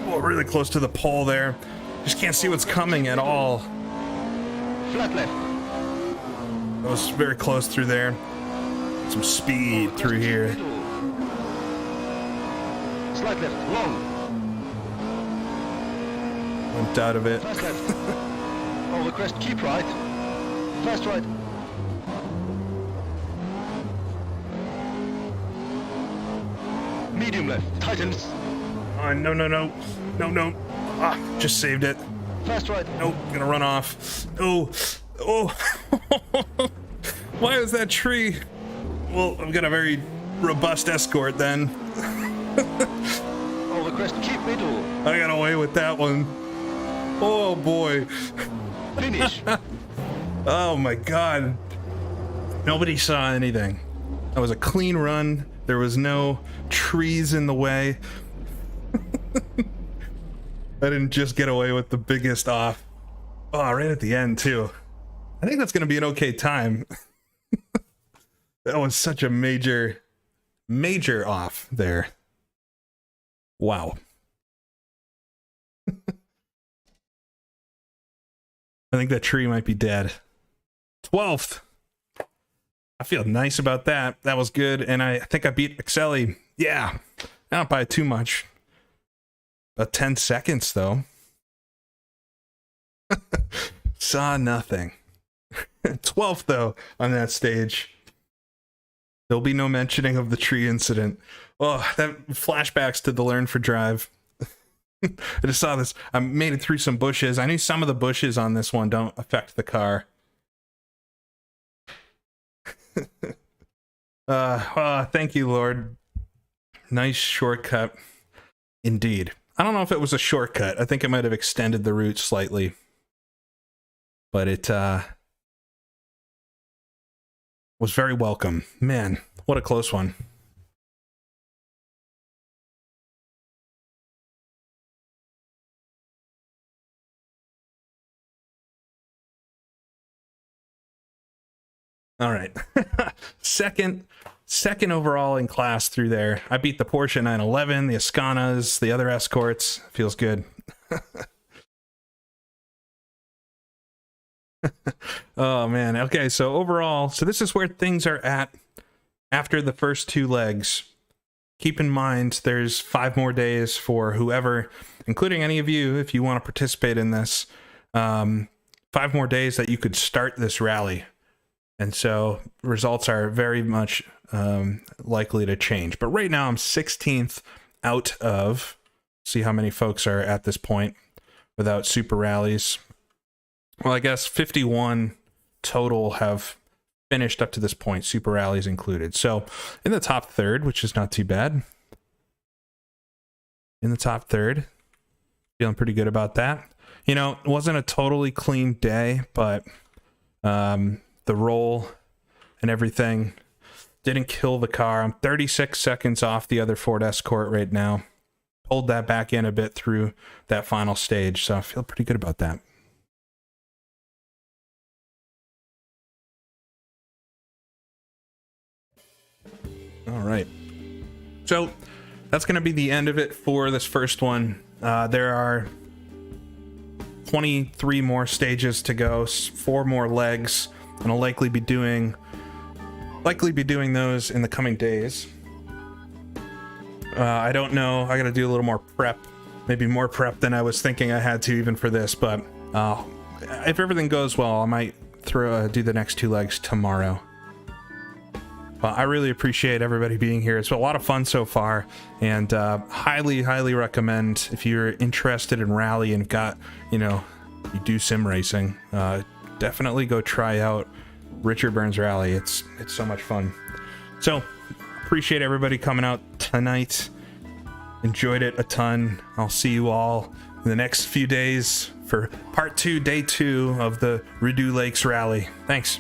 Oh, really close to the pole there. Just can't see what's coming at all. Flat left. That was very close through there. Some speed through here. Slight left. Long. Went out of it. Fast left. Over crest. Keep right. Fast right. Medium left. Tightens. Oh, no, no, no. No, no. Ah, just saved it. Fast right. Nope, gonna run off. Oh, oh. Why is that tree? Well, I've got a very robust Escort then. Over crest. Keep middle. I got away with that one. Oh boy. Finish. Oh my god. Nobody saw anything. That was a clean run. There was no trees in the way. I didn't just get away with the biggest off. Oh, right at the end too. I think that's gonna be an okay time. That was such a major off there. Wow. I think that tree might be dead. 12th. I feel nice about that. That was good. And I think I beat MkII. Yeah. Not by too much. About 10 seconds, though. Saw nothing. 12th, though, on that stage. There'll be no mentioning of the tree incident. Oh, that flashbacks to the Learn for Drive. I just saw this. I made it through some bushes. I knew some of the bushes on this one don't affect the car. Thank you, Lord. Nice shortcut. Indeed. I don't know if it was a shortcut. I think it might have extended the route slightly. But it was very welcome. Man, what a close one. All right. second overall in class through there. I beat the Porsche 911, the Ascanas, the other Escorts. Feels good. Oh man. Okay, so overall, so this is where things are at after the first two legs. Keep in mind there's 5 more days for whoever, including any of you, if you want to participate in this. 5 more days that you could start this rally. And so results are very much likely to change. But right now I'm 16th out of, see how many folks are at this point without super rallies. Well, I guess 51 total have finished up to this point, super rallies included. So in the top third, which is not too bad. In the top third, feeling pretty good about that. You know, it wasn't a totally clean day, but the roll and everything didn't kill the car. I'm 36 seconds off the other Ford Escort right now. Pulled that back in a bit through that final stage, so I feel pretty good about that. All right. So that's going to be the end of it for this first one. There are 23 more stages to go, 4 more legs, and I'll likely be doing those in the coming days. I don't know. I got to do a little more prep, maybe more prep than I was thinking I had to even for this. But if everything goes well, I might do the next 2 legs tomorrow. Well, I really appreciate everybody being here. It's been a lot of fun so far, and highly recommend if you're interested in rally and you do sim racing, definitely go try out Richard Burns Rally. It's so much fun. So appreciate everybody coming out tonight. Enjoyed it a ton. I'll see you all in the next few days for part 2, day 2 of the Rideau Lakes Rally. Thanks.